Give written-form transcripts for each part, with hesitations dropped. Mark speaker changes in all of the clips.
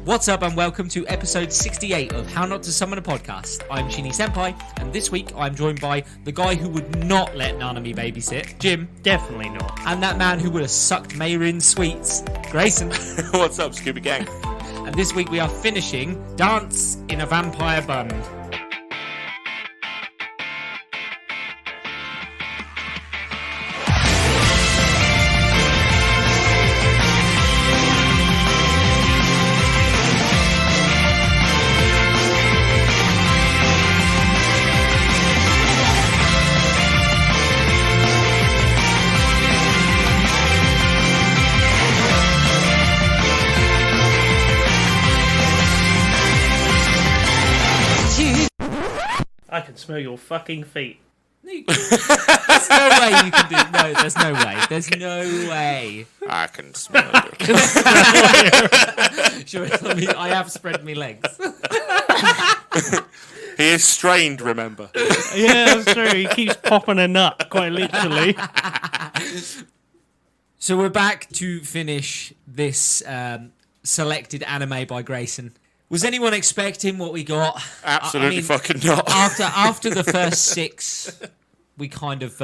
Speaker 1: What's up and welcome to episode 68 of How Not to Summon a Podcast. I'm Shinny Senpai, and this week I'm joined by the guy who would not let Nanami babysit, Jim.
Speaker 2: Definitely not.
Speaker 1: And that man who would have sucked Mayrin's sweets, Grayson.
Speaker 3: What's up, Scooby Gang?
Speaker 1: And this week we are finishing Dance in a Vampire Bund.
Speaker 2: I can smell your fucking feet.
Speaker 1: There's no way you can do. No, there's no way. There's no way.
Speaker 3: I can smell it.
Speaker 1: Sure, I have spread my legs.
Speaker 3: He is strained, remember?
Speaker 2: Yeah, that's true. He keeps popping a nut, quite literally.
Speaker 1: So we're back to finish this selected anime by Grayson. Was anyone expecting what we got?
Speaker 3: Absolutely fucking not.
Speaker 1: After the first six, we kind of...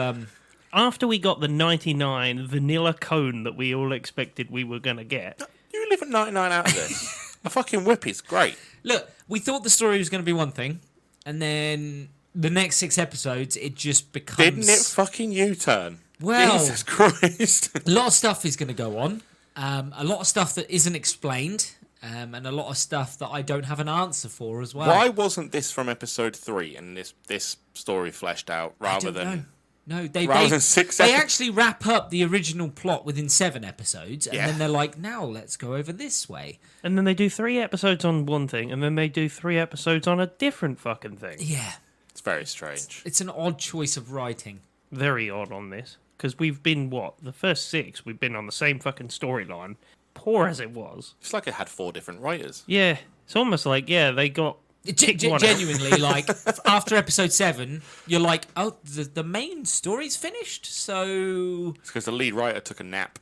Speaker 2: After we got the 99 vanilla cone that we all expected we were going to get.
Speaker 3: You live at 99 out of this. A fucking whip is great.
Speaker 1: Look, we thought the story was going to be one thing, and then the next six episodes, it just becomes...
Speaker 3: Didn't it fucking U-turn?
Speaker 1: Well,
Speaker 3: Jesus Christ.
Speaker 1: A lot of stuff is going to go on. A lot of stuff that isn't explained. And a lot of stuff that I don't have an answer for as well.
Speaker 3: Why wasn't this from episode 3 and this story fleshed out rather than...
Speaker 1: No, they actually wrap up the original plot within 7 episodes, and then they're like, now let's go over this way.
Speaker 2: And then they do 3 episodes on one thing, and then they do 3 episodes on a different fucking thing.
Speaker 1: Yeah.
Speaker 3: It's very strange.
Speaker 1: It's an odd choice of writing.
Speaker 2: Very odd on this. Because we've been, the first 6, we've been on the same fucking storyline. Poor as it was.
Speaker 3: It's like it had 4 different writers.
Speaker 2: Yeah. It's almost like, they got...
Speaker 1: Genuinely, like, after episode 7, you're like, oh, the main story's finished, so...
Speaker 3: It's because the lead writer took a nap.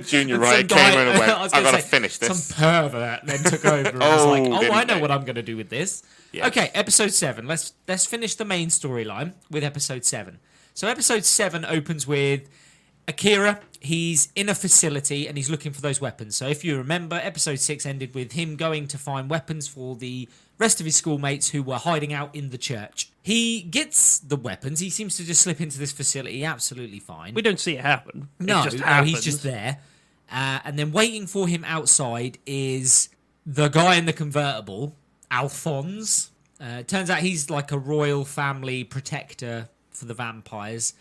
Speaker 3: Junior writer came in and went, I've got to finish this.
Speaker 1: Some pervert then took over and was like, I know what I'm going to do with this. Yeah. Okay, episode 7. Let's finish the main storyline with episode 7. So episode 7 opens with Akira. He's in a facility and he's looking for those weapons. So if you remember, episode 6 ended with him going to find weapons for the rest of his schoolmates who were hiding out in the church. He gets the weapons. He seems to just slip into this facility absolutely fine.
Speaker 2: We don't see it happen.
Speaker 1: No,
Speaker 2: it just happens.
Speaker 1: He's just there. And then waiting for him outside is the guy in the convertible, Alphonse. Turns out he's like a royal family protector for the vampires.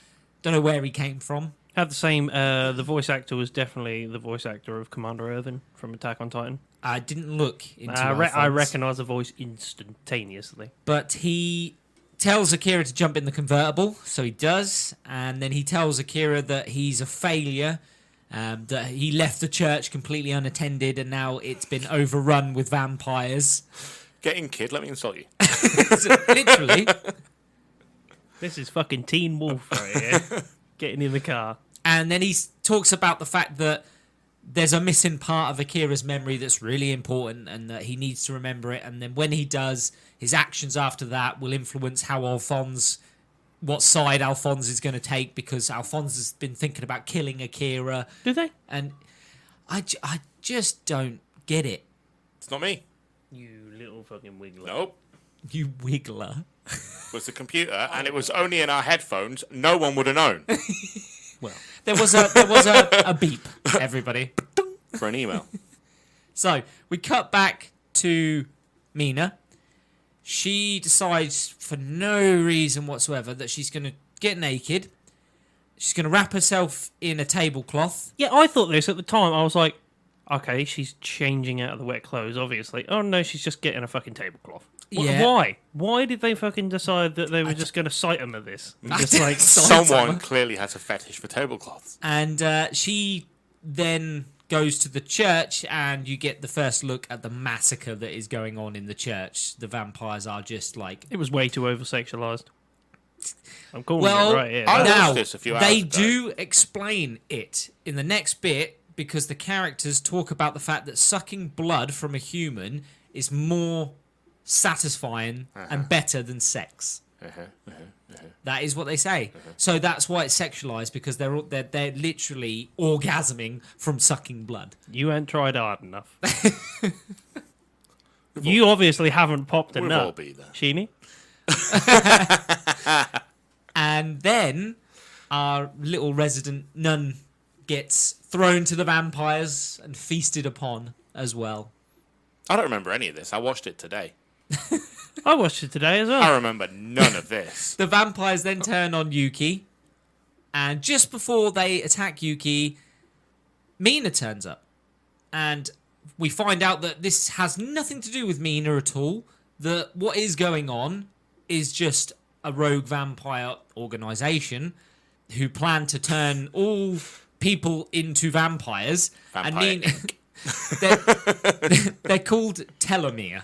Speaker 1: Don't know where he came from.
Speaker 2: Had the same, the voice actor was definitely the voice actor of Commander Irvin from Attack on Titan.
Speaker 1: I didn't look into
Speaker 2: I recognise the voice instantaneously.
Speaker 1: But he tells Akira to jump in the convertible, so he does, and then he tells Akira that he's a failure, that he left the church completely unattended, and now it's been overrun with vampires.
Speaker 3: Get in, kid, let me insult you.
Speaker 1: Literally.
Speaker 2: This is fucking Teen Wolf right here. Getting in the car.
Speaker 1: And then he talks about the fact that there's a missing part of Akira's memory that's really important and that he needs to remember it. And then when he does, his actions after that will influence what side Alphonse is going to take, because Alphonse has been thinking about killing Akira.
Speaker 2: Do they?
Speaker 1: And I just don't get it.
Speaker 3: It's not me.
Speaker 2: You little fucking wiggler.
Speaker 3: Nope.
Speaker 1: You wiggler.
Speaker 3: It was the computer, and it was only in our headphones. No one would have known.
Speaker 1: Well, there was a beep, everybody.
Speaker 3: For an email.
Speaker 1: So, we cut back to Mina. She decides, for no reason whatsoever, that she's going to get naked. She's going to wrap herself in a tablecloth.
Speaker 2: Yeah, I thought this at the time. I was like, okay, she's changing out of the wet clothes, obviously. Oh, no, she's just getting a fucking tablecloth.
Speaker 1: Yeah.
Speaker 2: Why? Why did they fucking decide that they were just going to cite him at this?
Speaker 1: Just like
Speaker 3: someone clearly has a fetish for tablecloths.
Speaker 1: And she then goes to the church, and you get the first look at the massacre that is going on in the church. The vampires are just like...
Speaker 2: It was way too over-sexualized. I'm calling
Speaker 1: it
Speaker 2: right here.
Speaker 3: I
Speaker 1: now,
Speaker 3: watched this a few hours
Speaker 1: they
Speaker 3: ago.
Speaker 1: do explain it in the next bit. because the characters talk about the fact that sucking blood from a human is more satisfying and better than sex. That is what they say. So that's why it's sexualized, because they're literally orgasming from sucking blood.
Speaker 2: You ain't tried hard enough. You obviously haven't popped a
Speaker 3: We've
Speaker 2: nut,
Speaker 3: all been there.
Speaker 2: Sheeny.
Speaker 1: And then our little resident nun gets thrown to the vampires and feasted upon as well.
Speaker 3: I don't remember any of this. I watched it today.
Speaker 2: I watched it today as well.
Speaker 3: I remember none of this.
Speaker 1: The vampires then turn on Yuki, and just before they attack Yuki, Mina turns up. And we find out that this has nothing to do with Mina at all. That what is going on is just a rogue vampire organization who plan to turn all people into vampires.
Speaker 3: Vampire
Speaker 1: They're called Telomere.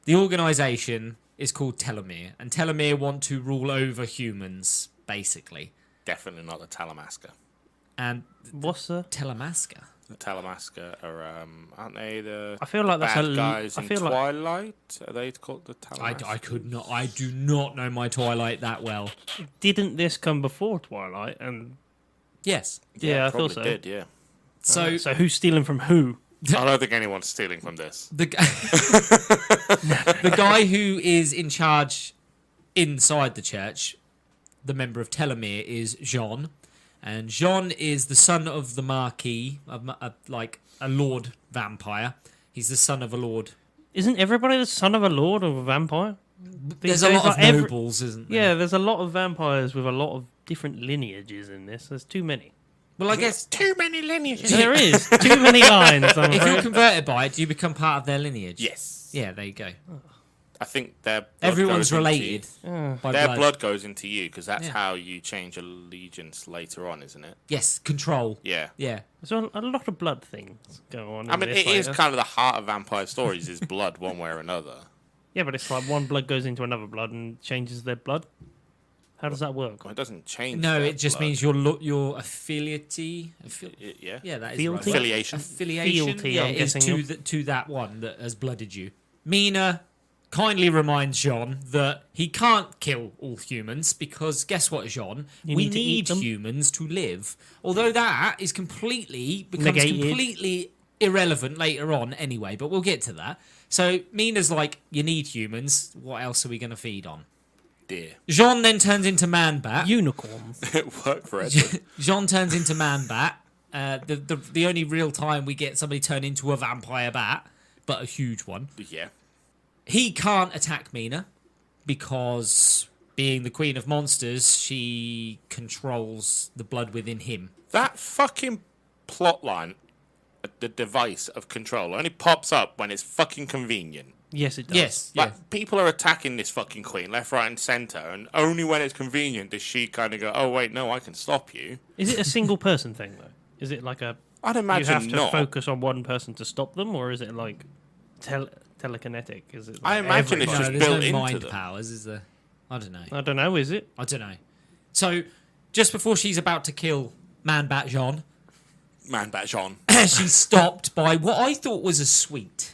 Speaker 1: The organisation is called Telomere, and Telomere want to rule over humans, basically.
Speaker 3: Definitely not the Talamasca.
Speaker 1: And
Speaker 2: What's the?
Speaker 1: Telemasca.
Speaker 3: The Talamasca are, aren't they the
Speaker 2: I feel like that's
Speaker 3: bad
Speaker 2: a.
Speaker 3: guys
Speaker 2: I
Speaker 3: in
Speaker 2: feel like
Speaker 3: Twilight? Are they called the Talamasca?
Speaker 1: I do not know my Twilight that well.
Speaker 2: didn't this come before Twilight? And
Speaker 1: Yes.
Speaker 2: yeah, I thought
Speaker 3: probably
Speaker 2: so.
Speaker 3: did, yeah.
Speaker 1: So
Speaker 2: So who's stealing from who?
Speaker 3: I don't think anyone's stealing from this.
Speaker 1: the the guy who is in charge inside the church, the member of Telomere, is Jean, and Jean is the son of the Marquis, like a lord vampire. He's the son of a lord.
Speaker 2: Isn't everybody the son of a lord or a vampire?
Speaker 1: There's a lot of nobles, isn't there?
Speaker 2: Yeah, there's a lot of vampires with a lot of different lineages in this. There's too many.
Speaker 1: Well, I guess
Speaker 3: Too many lineages.
Speaker 2: There is too many lines. I'm
Speaker 1: if you're
Speaker 2: afraid.
Speaker 1: converted by it, do you become part of their lineage?
Speaker 3: Yes.
Speaker 1: Yeah, there you go.
Speaker 3: I think their blood
Speaker 1: Everyone's
Speaker 3: goes into
Speaker 1: related
Speaker 3: you.
Speaker 1: by
Speaker 3: Their
Speaker 1: blood.
Speaker 3: blood goes into you because that's
Speaker 1: Yeah.
Speaker 3: how you change allegiance later on, isn't it?
Speaker 1: Yes, control.
Speaker 3: Yeah.
Speaker 1: Yeah.
Speaker 2: There's a lot of blood things go on.
Speaker 3: I mean,
Speaker 2: in
Speaker 3: it
Speaker 2: this
Speaker 3: is
Speaker 2: later.
Speaker 3: kind of the heart of vampire stories is blood one way or another.
Speaker 2: Yeah, but it's like one blood goes into another blood and changes their blood. How does that work?
Speaker 3: Well, it doesn't change.
Speaker 1: No,
Speaker 3: their
Speaker 1: it just
Speaker 3: blood.
Speaker 1: means your affiliate.
Speaker 3: Yeah.
Speaker 1: Yeah, that is
Speaker 2: Fealty?
Speaker 1: right.
Speaker 3: Affiliation.
Speaker 1: Affiliation.
Speaker 2: Fealty,
Speaker 1: yeah,
Speaker 2: I'm
Speaker 1: is
Speaker 2: guessing.
Speaker 1: to that one that has blooded you. Mina kindly reminds Jean that he can't kill all humans because guess what, Jean?
Speaker 2: You
Speaker 1: We
Speaker 2: need to eat
Speaker 1: need
Speaker 2: them.
Speaker 1: humans to live. Although that is becomes
Speaker 2: Negated.
Speaker 1: completely irrelevant later on anyway, but we'll get to that. So Mina's like, you need humans. What else are we going to feed on?
Speaker 3: Dear.
Speaker 1: Jean then turns into Man-Bat.
Speaker 2: Unicorns.
Speaker 3: It worked for Edward.
Speaker 1: Jean turns into Man-Bat. The only real time we get somebody turn into a vampire bat, but a huge one.
Speaker 3: Yeah.
Speaker 1: He can't attack Mina because, being the queen of monsters, she controls the blood within him.
Speaker 3: That fucking plotline, the device of control, only pops up when it's fucking convenient.
Speaker 2: Yes, it does.
Speaker 1: Yes, yeah.
Speaker 3: Like, people are attacking this fucking queen left, right, and centre, and only when it's convenient does she kind of go, "Oh wait, no, I can stop you."
Speaker 2: Is it a single person thing though? Is it like a
Speaker 3: I'd
Speaker 2: you
Speaker 3: imagine
Speaker 2: have to
Speaker 3: not.
Speaker 2: focus on one person to stop them, or is it like telekinetic? Is it? Like
Speaker 3: I imagine it's
Speaker 1: No,
Speaker 3: just
Speaker 1: there's
Speaker 3: built
Speaker 1: no
Speaker 3: into
Speaker 1: mind
Speaker 3: them.
Speaker 1: powers, is there? I don't know.
Speaker 2: I don't know. Is it?
Speaker 1: I don't know. So, just before she's about to kill Man-Bat Jean,
Speaker 3: Man, bat Jean.
Speaker 1: she's stopped by what I thought was a sweet.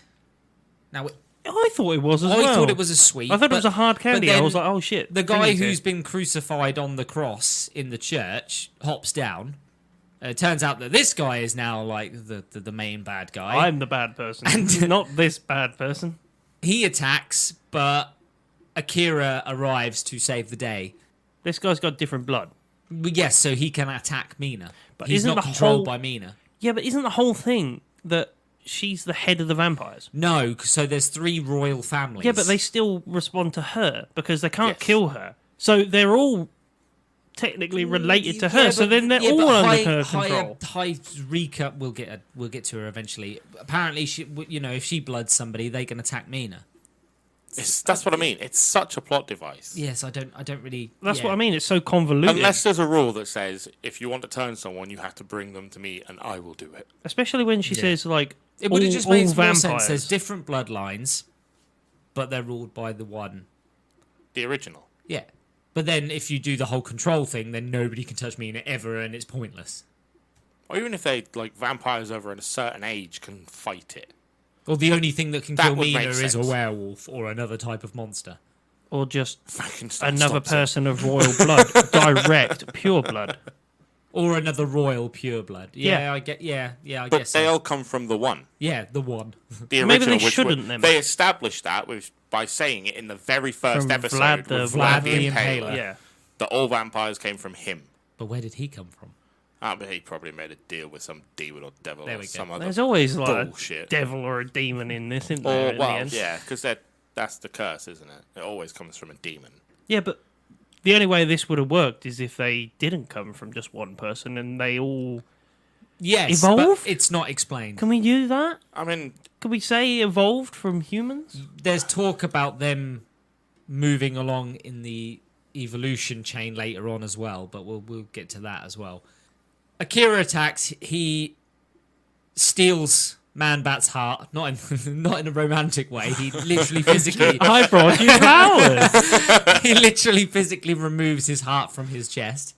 Speaker 1: Now,
Speaker 2: I thought it was as
Speaker 1: I
Speaker 2: well.
Speaker 1: thought it was a sweet.
Speaker 2: I thought it was
Speaker 1: but-
Speaker 2: a hard
Speaker 1: but
Speaker 2: candy. I
Speaker 1: then
Speaker 2: was like, oh shit.
Speaker 1: The guy
Speaker 2: Thingy's
Speaker 1: who's
Speaker 2: here.
Speaker 1: been crucified on the cross in the church hops down. It turns out that this guy is now like the main bad guy.
Speaker 2: I'm the bad person,
Speaker 1: And-
Speaker 2: not this bad person.
Speaker 1: He attacks, but Akira arrives to save the day.
Speaker 2: This guy's got different blood.
Speaker 1: Yes, so he can attack Mina.
Speaker 2: But
Speaker 1: He's
Speaker 2: isn't
Speaker 1: not
Speaker 2: the
Speaker 1: controlled
Speaker 2: whole-
Speaker 1: by Mina.
Speaker 2: Yeah, but isn't the whole thing that she's the head of the vampires?
Speaker 1: No, so there's 3 royal families.
Speaker 2: Yeah, but they still respond to her because they can't
Speaker 3: Yes.
Speaker 2: kill her. So they're all technically related to her.
Speaker 1: Yeah,
Speaker 2: so
Speaker 1: but-
Speaker 2: then they're
Speaker 1: yeah,
Speaker 2: all
Speaker 1: but
Speaker 2: under her control.
Speaker 1: High Rika, we'll get to her eventually. Apparently, if she bloods somebody, they can attack Mina.
Speaker 3: That's what I mean. It's such a plot device.
Speaker 1: Yes, I don't really.
Speaker 2: That's
Speaker 1: yeah.
Speaker 2: what I mean. It's so convoluted.
Speaker 3: Unless there's a rule that says if you want to turn someone, you have to bring them to me, and I will do it.
Speaker 2: Especially when she
Speaker 1: Yeah.
Speaker 2: says like
Speaker 1: It would have
Speaker 2: all-
Speaker 1: just
Speaker 2: all
Speaker 1: made more
Speaker 2: vampires.
Speaker 1: sense. There's different bloodlines, but they're ruled by the one.
Speaker 3: The original.
Speaker 1: Yeah, but then if you do the whole control thing, then nobody can touch Mina ever, and it's pointless.
Speaker 3: Or even if they, like, vampires over a certain age can fight it.
Speaker 1: Or the only thing that can
Speaker 3: That
Speaker 1: kill
Speaker 3: would
Speaker 1: Mina
Speaker 3: make
Speaker 1: is a
Speaker 3: sense.
Speaker 1: werewolf or another type of monster.
Speaker 2: Or just
Speaker 3: Frankenstein
Speaker 2: another
Speaker 3: stops it.
Speaker 2: person of royal blood, direct, pure blood.
Speaker 1: Or another royal pureblood. Yeah,
Speaker 2: Yeah.
Speaker 1: I get. Yeah, I
Speaker 3: But
Speaker 1: guess
Speaker 3: they
Speaker 1: so.
Speaker 3: all come from the one.
Speaker 1: Yeah, the one.
Speaker 3: The original,
Speaker 2: Maybe they
Speaker 3: which
Speaker 2: shouldn't then.
Speaker 3: They established that by saying it in the very first
Speaker 2: From
Speaker 3: episode
Speaker 2: Vlad the-
Speaker 3: with Vlad the
Speaker 1: Vlad the
Speaker 3: Impaler.
Speaker 1: Impaler.
Speaker 2: Yeah.
Speaker 3: That all vampires came from him.
Speaker 1: But where did he come from?
Speaker 3: But he probably made a deal with some demon or devil
Speaker 1: There
Speaker 3: or
Speaker 1: we go.
Speaker 3: some other
Speaker 2: There's always like
Speaker 3: bullshit.
Speaker 2: a devil or a demon in this, isn't there?
Speaker 3: Or,
Speaker 2: in the
Speaker 3: well,
Speaker 2: end?
Speaker 3: yeah, because that's the curse, isn't it? It always comes from a demon.
Speaker 2: Yeah, but the only way this would have worked is if they didn't come from just one person and they all.
Speaker 1: Yes,
Speaker 2: Evolve?
Speaker 1: but it's not explained.
Speaker 2: Can we do that?
Speaker 3: I mean,
Speaker 2: Can we say evolved from humans?
Speaker 1: There's talk about them moving along in the evolution chain later on as well, but we'll get to that as well. Akira attacks. He steals Man Bat's heart, not in a romantic way. He literally physically
Speaker 2: I brought you powers.
Speaker 1: he literally physically removes his heart from his chest.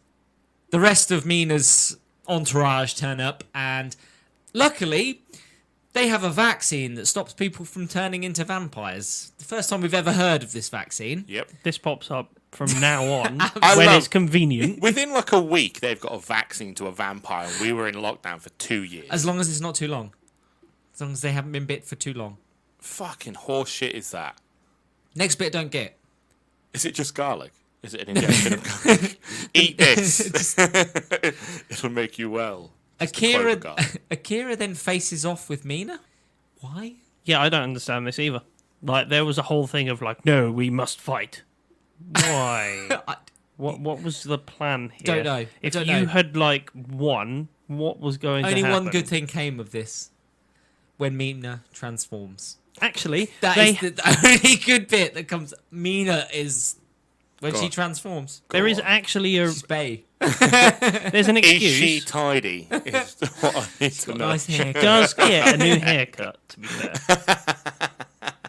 Speaker 1: The rest of Mina's entourage turn up, and luckily they have a vaccine that stops people from turning into vampires. The first time we've ever heard of this vaccine.
Speaker 3: yep.
Speaker 2: This pops up from now on
Speaker 3: I
Speaker 2: when
Speaker 3: love-
Speaker 2: it's convenient.
Speaker 3: Within like a week, they've got a vaccine to a vampire. And we were in lockdown for 2 years.
Speaker 1: As long as it's not too long. As long as they haven't been bit for too long.
Speaker 3: Fucking horse shit is that?
Speaker 1: Next bit don't get.
Speaker 3: Is it just garlic? Is it an injection of garlic? Eat this. It'll make you well.
Speaker 1: Akira,
Speaker 3: clover garlic.
Speaker 1: Akira then faces off with Mina. Why?
Speaker 2: Yeah, I don't understand this either. Like, there was a whole thing of like, no, we must fight. Why?
Speaker 1: I
Speaker 2: What was the plan here?
Speaker 1: Don't know.
Speaker 2: If
Speaker 1: Don't
Speaker 2: you
Speaker 1: know.
Speaker 2: had like won, what was going
Speaker 1: Only
Speaker 2: to happen?
Speaker 1: one good thing came of this. When Mina transforms.
Speaker 2: Actually,
Speaker 1: That
Speaker 2: they,
Speaker 1: is the only good bit that comes. Mina is when
Speaker 3: Go
Speaker 1: she
Speaker 3: on.
Speaker 1: transforms.
Speaker 2: there is
Speaker 3: on.
Speaker 2: actually a
Speaker 1: She's Bay.
Speaker 2: there's an
Speaker 3: Is
Speaker 2: excuse.
Speaker 3: she tidy? Is what I need to know.
Speaker 1: Nice hair.
Speaker 2: Does get a new haircut, to be fair.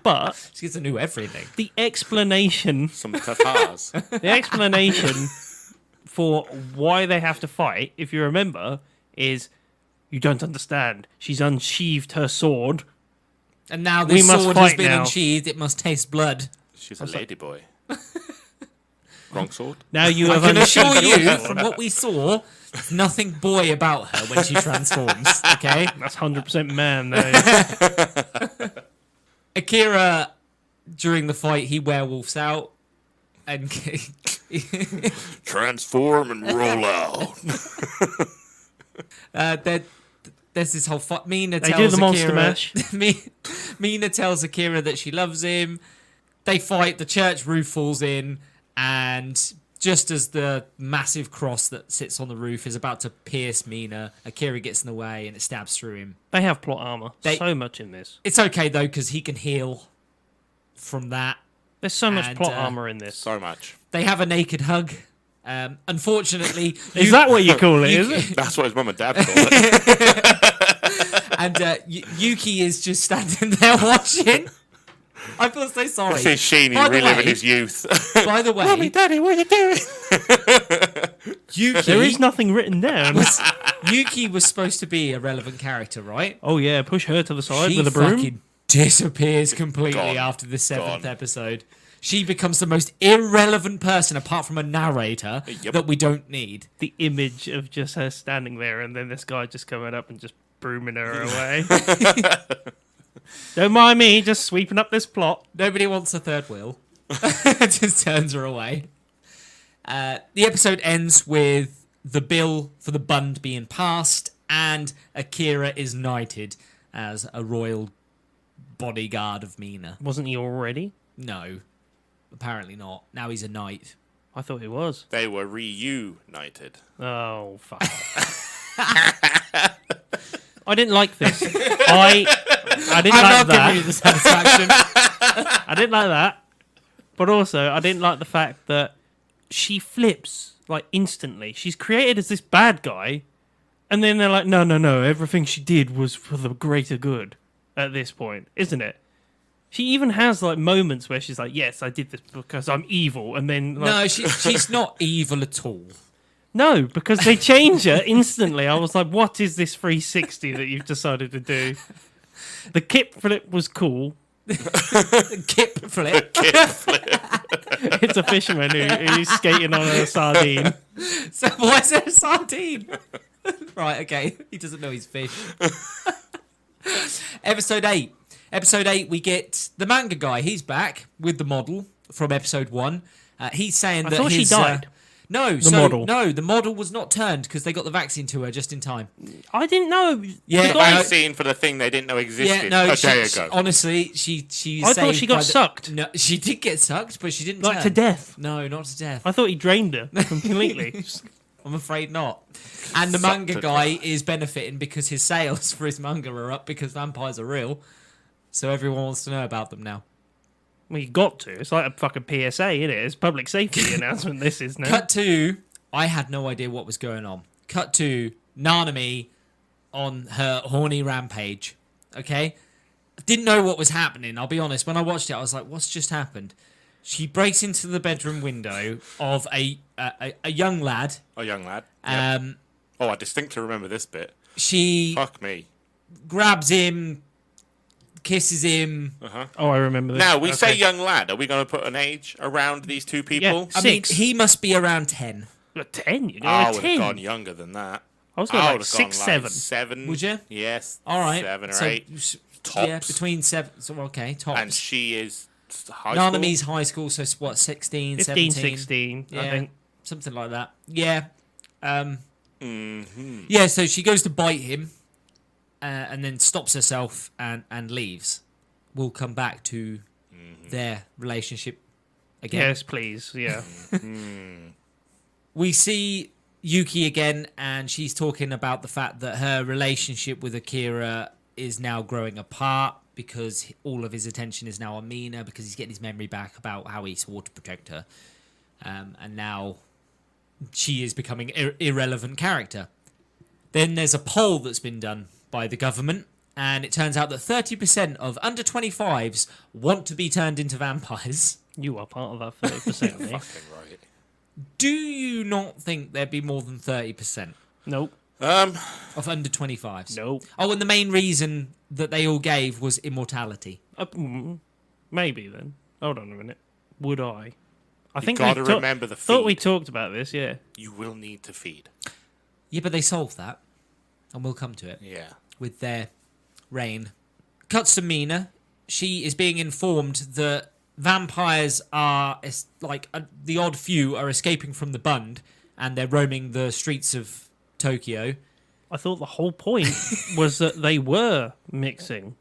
Speaker 2: But
Speaker 1: She gets a new everything.
Speaker 2: the explanation
Speaker 3: Some tatars.
Speaker 2: the explanation for why they have to fight, if you remember, is you don't understand. She's unsheathed her sword.
Speaker 1: And now
Speaker 2: We
Speaker 1: this
Speaker 2: must
Speaker 1: sword has
Speaker 2: fight
Speaker 1: been
Speaker 2: now.
Speaker 1: unsheathed. It must taste blood.
Speaker 3: She's a ladyboy. Wrong sword?
Speaker 2: Now you
Speaker 1: I
Speaker 2: have
Speaker 1: can assure
Speaker 2: unsheathed
Speaker 1: you,
Speaker 2: your
Speaker 1: from what we saw, there's nothing boy about her when she transforms. Okay,
Speaker 2: That's 100% man. That is.
Speaker 1: Akira, during the fight, he werewolves out, and
Speaker 3: Transform and roll out.
Speaker 1: there's this whole fight. Mina
Speaker 2: They
Speaker 1: tells
Speaker 2: do the monster
Speaker 1: Akira,
Speaker 2: mash.
Speaker 1: Mina tells Akira that she loves him. They fight. The church roof falls in, and just as the massive cross that sits on the roof is about to pierce Mina, Akira gets in the way and it stabs through him.
Speaker 2: They have plot armor.
Speaker 1: They-
Speaker 2: So much in this.
Speaker 1: It's okay though because he can heal from that.
Speaker 2: There's so much
Speaker 1: And,
Speaker 2: plot armor in this.
Speaker 3: So much.
Speaker 1: They have a naked hug. Unfortunately,
Speaker 2: Is that what you call it, is it?
Speaker 3: That's what his mum and dad call it.
Speaker 1: and Yuki is just standing there watching. I feel so sorry.
Speaker 3: This is Sheeny
Speaker 1: By the
Speaker 3: reliving
Speaker 1: way-
Speaker 3: his youth.
Speaker 1: By the way,
Speaker 3: Mummy, Daddy, what are you doing?
Speaker 1: Yuki,
Speaker 2: There is nothing written down.
Speaker 1: Yuki was supposed to be a relevant character, right?
Speaker 2: Oh yeah, push her to the side
Speaker 1: She
Speaker 2: with a broom.
Speaker 1: fucking disappears completely
Speaker 3: Gone.
Speaker 1: after the 7th
Speaker 3: Gone.
Speaker 1: episode. She becomes the most irrelevant person apart from a narrator
Speaker 3: Yep.
Speaker 1: that we don't need.
Speaker 2: The image of just her standing there and then this guy just coming up and just brooming her away. Don't mind me, just sweeping up this plot.
Speaker 1: Nobody wants a third wheel. Just turns her away. The episode ends with the bill for the Bund being passed, and Akira is knighted as a royal bodyguard of Mina.
Speaker 2: Wasn't he already?
Speaker 1: No, apparently not. Now he's a knight.
Speaker 2: I thought he was.
Speaker 3: They were reunited.
Speaker 2: Oh, fuck. I didn't like this. I didn't
Speaker 1: I'm
Speaker 2: like
Speaker 1: not
Speaker 2: that.
Speaker 1: giving you the satisfaction.
Speaker 2: I didn't like that. But also, I didn't like the fact that she flips, like, instantly. She's created as this bad guy, and then they're like, no, everything she did was for the greater good at this point, isn't it? She even has, like, moments where she's like, yes, I did this because I'm evil, and then, like,
Speaker 1: No, she's not evil at all.
Speaker 2: No, because they change her instantly. I was like, what is this 360 that you've decided to do? The kip flip was cool.
Speaker 1: Kip flip.
Speaker 2: It's a fisherman who's skating on a sardine.
Speaker 1: So why is there a sardine? Right, okay. He doesn't know he's fish. Episode 8. Episode 8, we get the manga guy. He's back with the model from episode 1. He's saying that
Speaker 2: thought she died.
Speaker 1: No, the model was not turned because they got the vaccine to her just in time.
Speaker 2: I didn't know.
Speaker 1: Yeah,
Speaker 3: The vaccine for the thing they didn't know existed a day ago.
Speaker 1: Honestly, she
Speaker 2: I thought she got sucked.
Speaker 1: No, she did get sucked, but she didn't
Speaker 2: Like
Speaker 1: turn.
Speaker 2: to death.
Speaker 1: No, not to death.
Speaker 2: I thought he drained her completely.
Speaker 1: I'm afraid not. And the manga guy is benefiting because his sales for his manga are up because vampires are real. So everyone wants to know about them now.
Speaker 2: Well, you got to. It's like a fucking PSA, isn't it? It's public safety announcement. This is now.
Speaker 1: Cut to, I had no idea what was going on. Cut to Nanami on her horny rampage. Okay? Didn't know what was happening. I'll be honest. When I watched it, I was like, what's just happened? She breaks into the bedroom window of a young lad.
Speaker 3: A young lad. Yep.
Speaker 1: Um,
Speaker 3: I distinctly remember this bit.
Speaker 1: She
Speaker 3: Fuck me.
Speaker 1: grabs him, kisses him.
Speaker 2: Oh, I remember this.
Speaker 3: Now, we say young lad. Are we going to put an age around these two people?
Speaker 2: Yeah.
Speaker 1: I mean,
Speaker 2: 6.
Speaker 1: he must be around 10.
Speaker 2: 10? You're
Speaker 3: I
Speaker 2: going
Speaker 3: would
Speaker 2: 10?
Speaker 3: have gone younger than that.
Speaker 2: I was going
Speaker 3: I
Speaker 2: like
Speaker 3: would have
Speaker 2: 6,
Speaker 3: gone
Speaker 2: 7.
Speaker 3: like 7.
Speaker 1: Would you?
Speaker 3: Yes.
Speaker 1: All right.
Speaker 3: 7 or
Speaker 1: so,
Speaker 3: 8.
Speaker 1: Yeah,
Speaker 3: Tops.
Speaker 1: between 7. So, okay, tops.
Speaker 3: And she is high
Speaker 1: Nanami's
Speaker 3: school.
Speaker 1: high school, so what, 16,
Speaker 2: 15,
Speaker 1: 17?
Speaker 2: 16,
Speaker 1: Yeah,
Speaker 2: I think.
Speaker 1: something like that. Yeah. Yeah, so she goes to bite him and then stops herself and leaves. We'll come back to their relationship again.
Speaker 2: Yes, please. Yeah.
Speaker 1: We see Yuki again, and she's talking about the fact that her relationship with Akira is now growing apart because all of his attention is now on Mina because he's getting his memory back about how he swore to protect her. And now she is becoming irrelevant character. Then there's a poll that's been done by the government, and it turns out that 30% of under 25s want to be turned into vampires.
Speaker 2: You are part of that 30%, mate.
Speaker 3: Fucking right.
Speaker 1: Do you not think there'd be more than 30%
Speaker 2: Nope.
Speaker 1: of under 25s?
Speaker 2: Nope.
Speaker 1: Oh, and the main reason that they all gave was immortality.
Speaker 2: Maybe then. Hold on a minute. Would I? I
Speaker 3: You
Speaker 2: think
Speaker 3: gotta
Speaker 2: we
Speaker 3: remember the
Speaker 2: thought we
Speaker 3: feed.
Speaker 2: talked about this, yeah.
Speaker 3: You will need to feed.
Speaker 1: Yeah, but they solved that, and we'll come to it
Speaker 3: Yeah.
Speaker 1: with their reign. Cuts to Mina. She is being informed that vampires are the odd few are escaping from the Bund, and they're roaming the streets of Tokyo.
Speaker 2: I thought the whole point was that they were mixing.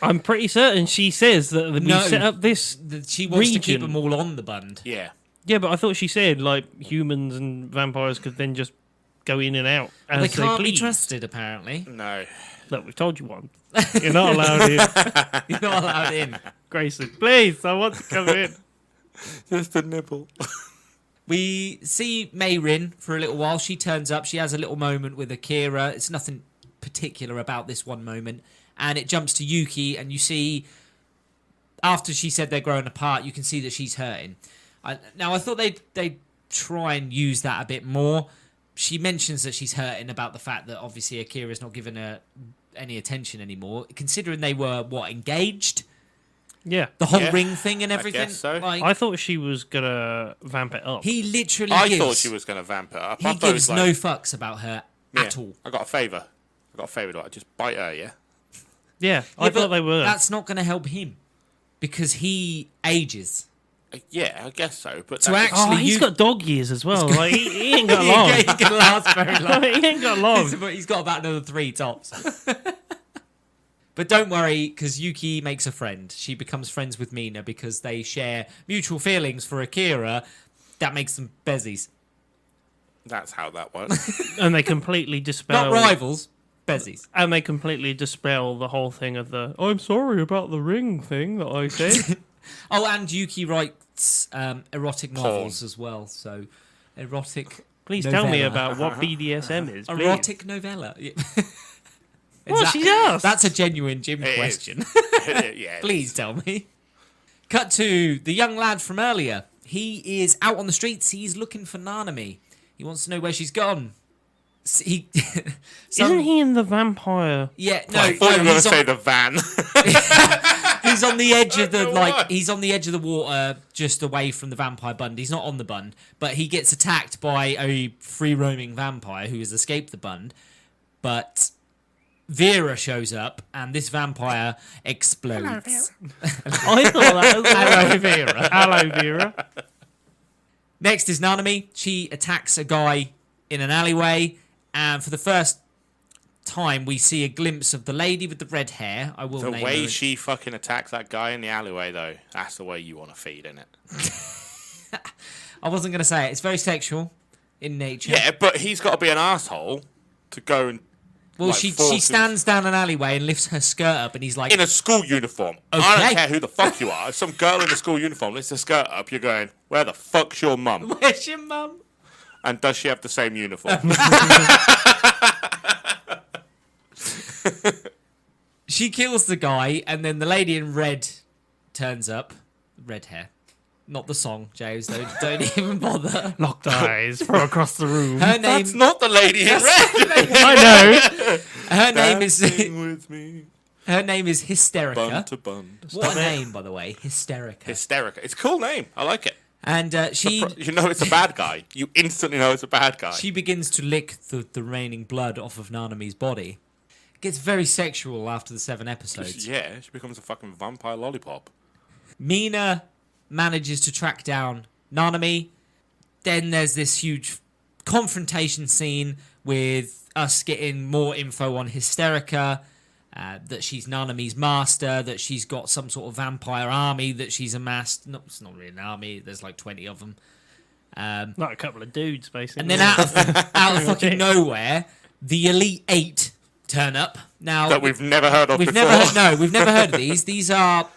Speaker 2: I'm pretty certain she says that we set up this
Speaker 1: She wants to keep
Speaker 2: region.
Speaker 1: them all on the Bund.
Speaker 3: Yeah.
Speaker 2: Yeah, but I thought she said like humans and vampires could then just go in and out as
Speaker 1: They can't be
Speaker 2: please.
Speaker 1: trusted, apparently.
Speaker 3: No.
Speaker 2: Look, we've told you once. You're not allowed in.
Speaker 1: You're not allowed in.
Speaker 2: Grayson, please, I want to come in.
Speaker 3: Just a nibble.
Speaker 1: We see Mayrin for a little while. She turns up. She has a little moment with Akira. It's nothing particular about this one moment. And it jumps to Yuki, and you see, after she said they're growing apart, you can see that she's hurting. Now, I thought they'd try and use that a bit more. She mentions that she's hurting about the fact that obviously Akira's not giving her any attention anymore, considering they were, engaged?
Speaker 2: Yeah.
Speaker 1: The whole
Speaker 3: Yeah,
Speaker 1: ring thing and
Speaker 3: I
Speaker 1: everything?
Speaker 3: guess so.
Speaker 1: Like,
Speaker 2: I thought she was going to vamp it up.
Speaker 1: he literally
Speaker 3: I
Speaker 1: gives...
Speaker 3: thought she was going to vamp it up.
Speaker 1: He
Speaker 3: I thought it
Speaker 1: gives
Speaker 3: was
Speaker 1: no
Speaker 3: like,
Speaker 1: fucks about her
Speaker 3: yeah,
Speaker 1: at all.
Speaker 3: I got a favour. Like, just bite her, yeah?
Speaker 2: Yeah, I
Speaker 1: Yeah,
Speaker 2: thought
Speaker 1: but
Speaker 2: they were.
Speaker 1: That's not going to help him because he ages.
Speaker 3: Yeah, I guess so. But
Speaker 1: So
Speaker 3: that-
Speaker 1: actually,
Speaker 2: He's
Speaker 1: you-
Speaker 2: got dog years as well. Like, he ain't got
Speaker 1: He
Speaker 2: long.
Speaker 1: ain't gonna last very long.
Speaker 2: He ain't got long.
Speaker 1: But he's got about another 3 tops. But don't worry, because Yuki makes a friend. She becomes friends with Mina because they share mutual feelings for Akira. That makes them bezies.
Speaker 3: that's how that works.
Speaker 2: And they completely dispel.
Speaker 1: Not rivals, bezies.
Speaker 2: And they completely dispel the whole thing of the I'm sorry about the ring thing that I said.
Speaker 1: Oh, and Yuki writes erotic novels as well. So, erotic
Speaker 2: Please tell me
Speaker 1: novella.
Speaker 2: about what BDSM is. Please.
Speaker 1: Erotic novella. Yeah.
Speaker 2: What she asked?
Speaker 1: That's a genuine Jim
Speaker 3: It is.
Speaker 1: question.
Speaker 3: Yeah.
Speaker 1: Please tell me. Cut to the young lad from earlier. He is out on the streets. He's looking for Nanami. He wants to know where she's gone. He
Speaker 2: Isn't he in the vampire?
Speaker 1: Yeah, no.
Speaker 3: I thought you were going to
Speaker 1: he's
Speaker 3: say
Speaker 1: on,
Speaker 3: the van.
Speaker 1: he's on the edge of the
Speaker 3: know why.
Speaker 1: He's on the edge of the water, just away from the vampire Bund. He's not on the Bund, but he gets attacked by a free roaming vampire who has escaped the Bund. But Vera shows up, and this vampire explodes.
Speaker 2: I thought that was
Speaker 1: Hello, Vera.
Speaker 2: Hello, Vera.
Speaker 1: Next is Nanami. She attacks a guy in an alleyway, and for the first time, we see a glimpse of the lady with the red hair. I will
Speaker 3: The
Speaker 1: name
Speaker 3: way
Speaker 1: her.
Speaker 3: she fucking attacks that guy in the alleyway, though, that's the way you want to feed, innit?
Speaker 1: I wasn't going to say it. It's very sexual in nature.
Speaker 3: Yeah, but he's got to be an asshole to go and.
Speaker 1: Well,
Speaker 3: like,
Speaker 1: she
Speaker 3: force him-
Speaker 1: stands down an alleyway and lifts her skirt up, and he's like,
Speaker 3: in a school uniform. I
Speaker 1: Okay.
Speaker 3: don't care who the fuck you are. If some girl in a school uniform lifts her skirt up, you're going, where the fuck's your mum?
Speaker 1: "Where's your mum?"
Speaker 3: And does she have the same uniform?
Speaker 1: She kills the guy, and then the lady in red turns up. Red hair. Not the song, James. Don't even bother.
Speaker 2: Locked eyes from across the room.
Speaker 1: Her name.
Speaker 3: That's not the lady in red.
Speaker 2: I know.
Speaker 1: Her name is.
Speaker 3: Dancing with me,
Speaker 1: Her name is Hysterica.
Speaker 3: bund to bund.
Speaker 1: What a name, by the way, Hysterica.
Speaker 3: Hysterica. It's a cool name. I like it.
Speaker 1: And
Speaker 3: You know it's a bad guy. You instantly know it's a bad guy.
Speaker 1: she begins to lick the remaining blood off of Nanami's body. It gets very sexual after the 7 episodes.
Speaker 3: Yeah, she becomes a fucking vampire lollipop.
Speaker 1: Mina manages to track down Nanami. Then there's this huge confrontation scene with us getting more info on Hysterica, that she's Nanami's master, that she's got some sort of vampire army that she's amassed. No, it's not really an army. There's like 20 of them.
Speaker 2: Like a couple of dudes, basically.
Speaker 1: And then out of fucking nowhere, the Elite 8 turn up. Now
Speaker 3: That we've never heard of
Speaker 1: we've
Speaker 3: before.
Speaker 1: we've never heard of these. These are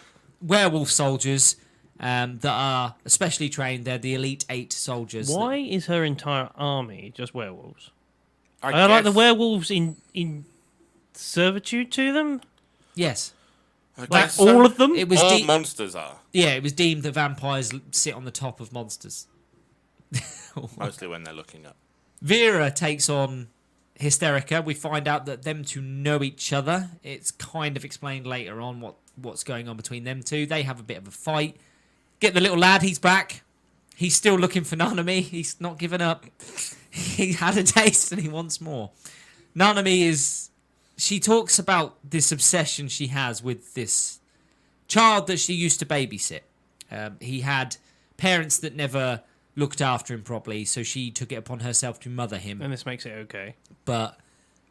Speaker 1: werewolf soldiers that are especially trained. They're the Elite 8 soldiers.
Speaker 2: Why is her entire army just werewolves?
Speaker 3: I
Speaker 2: Are like the
Speaker 3: guess-
Speaker 2: werewolves in servitude to them?
Speaker 1: Yes.
Speaker 3: I
Speaker 2: Like
Speaker 3: guess
Speaker 2: all
Speaker 3: so.
Speaker 2: of them?
Speaker 1: It was
Speaker 3: All
Speaker 1: de-
Speaker 3: monsters are.
Speaker 1: yeah, it was deemed that vampires sit on the top of monsters.
Speaker 3: Mostly when they're looking up.
Speaker 1: Vera takes on Hysterica. We find out that them two know each other. It's kind of explained later on what's going on between them two. They have a bit of a fight. Get the little lad, he's back. He's still looking for Nanami. He's not given up. He had a taste and he wants more. Nanami is... She talks about this obsession she has with this child that she used to babysit. He had parents that never looked after him properly, so she took it upon herself to mother him.
Speaker 2: And this makes it okay.
Speaker 1: But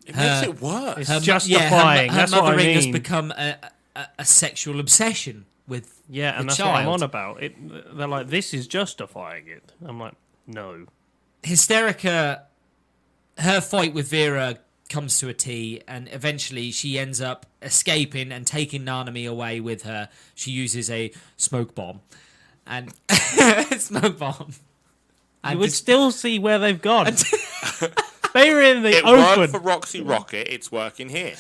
Speaker 3: It
Speaker 1: Her-
Speaker 3: makes it worse.
Speaker 2: It's
Speaker 1: her,
Speaker 2: justifying.
Speaker 1: her
Speaker 2: That's what I
Speaker 1: mothering has
Speaker 2: mean.
Speaker 1: become a sexual obsession with
Speaker 2: Yeah,
Speaker 1: the
Speaker 2: and that's
Speaker 1: child.
Speaker 2: what I'm on about. They're like, this is justifying it. I'm like, no.
Speaker 1: Hysterica, her fight with Vera comes to a T, and eventually she ends up escaping and taking Nanami away with her. She uses a smoke bomb. And smoke bomb.
Speaker 2: You
Speaker 1: And
Speaker 2: would
Speaker 1: just-
Speaker 2: still see where they've gone. They were in the
Speaker 3: It worked
Speaker 2: open.
Speaker 3: for Roxy Rocket. It's working here.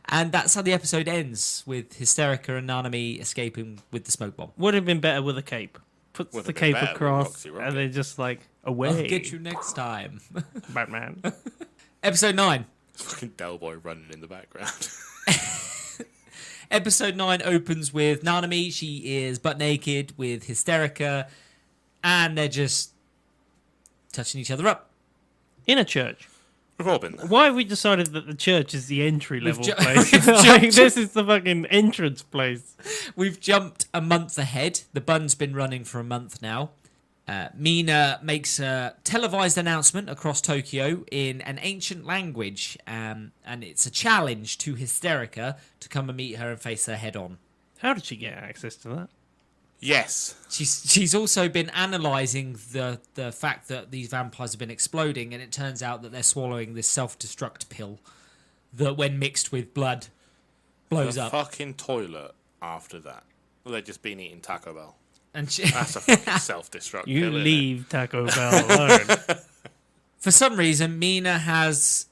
Speaker 1: and that's how the episode ends, with Hysterica and Nanami escaping with the smoke bomb.
Speaker 2: Would have been better with a cape. Puts
Speaker 3: Would
Speaker 2: the
Speaker 3: have been
Speaker 2: cape
Speaker 3: better with
Speaker 2: across,
Speaker 3: Roxy Rocket.
Speaker 2: and they're just like,
Speaker 1: I'll
Speaker 2: away.
Speaker 1: get you next time.
Speaker 2: Batman.
Speaker 1: Episode 9.
Speaker 3: Fucking Del Boy running in the background.
Speaker 1: Episode 9 opens with Nanami. She is butt naked with Hysterica, and they're just touching each other up.
Speaker 2: In a church.
Speaker 3: We've all been there.
Speaker 2: Why have we decided that the church is the entry level
Speaker 1: ju-
Speaker 2: place?
Speaker 1: we've
Speaker 2: Like,
Speaker 1: jumped-
Speaker 2: this is the fucking entrance place.
Speaker 1: We've jumped a month ahead. The Bund's been running for a month now. Mina makes a televised announcement across Tokyo in an ancient language, and it's a challenge to Hysterica to come and meet her and face her head on.
Speaker 2: How did she get access to that?
Speaker 3: Yes.
Speaker 1: She's also been analysing the fact that these vampires have been exploding, and it turns out that they're swallowing this self-destruct pill that, when mixed with blood, blows
Speaker 3: The
Speaker 1: up.
Speaker 3: fucking toilet after that. Well, they've just been eating Taco Bell.
Speaker 1: And
Speaker 3: That's a fucking self-destruct.
Speaker 2: You
Speaker 3: pill, innit?
Speaker 2: leave Taco Bell alone.
Speaker 1: for some reason, Mina has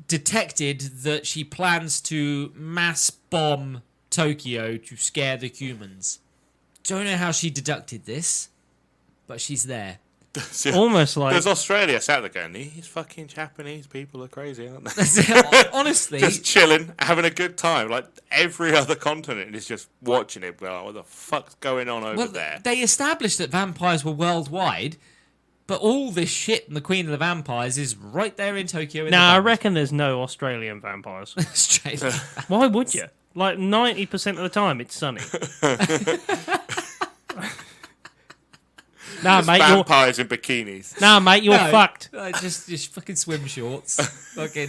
Speaker 1: detected that she plans to mass bomb Tokyo to scare the humans. Don't know how she deducted this, but she's there.
Speaker 2: Almost like
Speaker 3: There's Australia sat there going, these fucking Japanese people are crazy, aren't they?
Speaker 1: Honestly,
Speaker 3: Just chilling, having a good time. Like every other continent is just watching it. Well, what the fuck's going on over there?
Speaker 1: they established that vampires were worldwide, but all this shit and the Queen of the Vampires is right there in Tokyo.
Speaker 2: I reckon there's no Australian vampires.
Speaker 1: Australia.
Speaker 2: Why would you? Like 90% of the time, it's sunny. Nah, mate,
Speaker 3: Vampires in bikinis.
Speaker 2: you're fucked.
Speaker 1: Just fucking swim shorts, fucking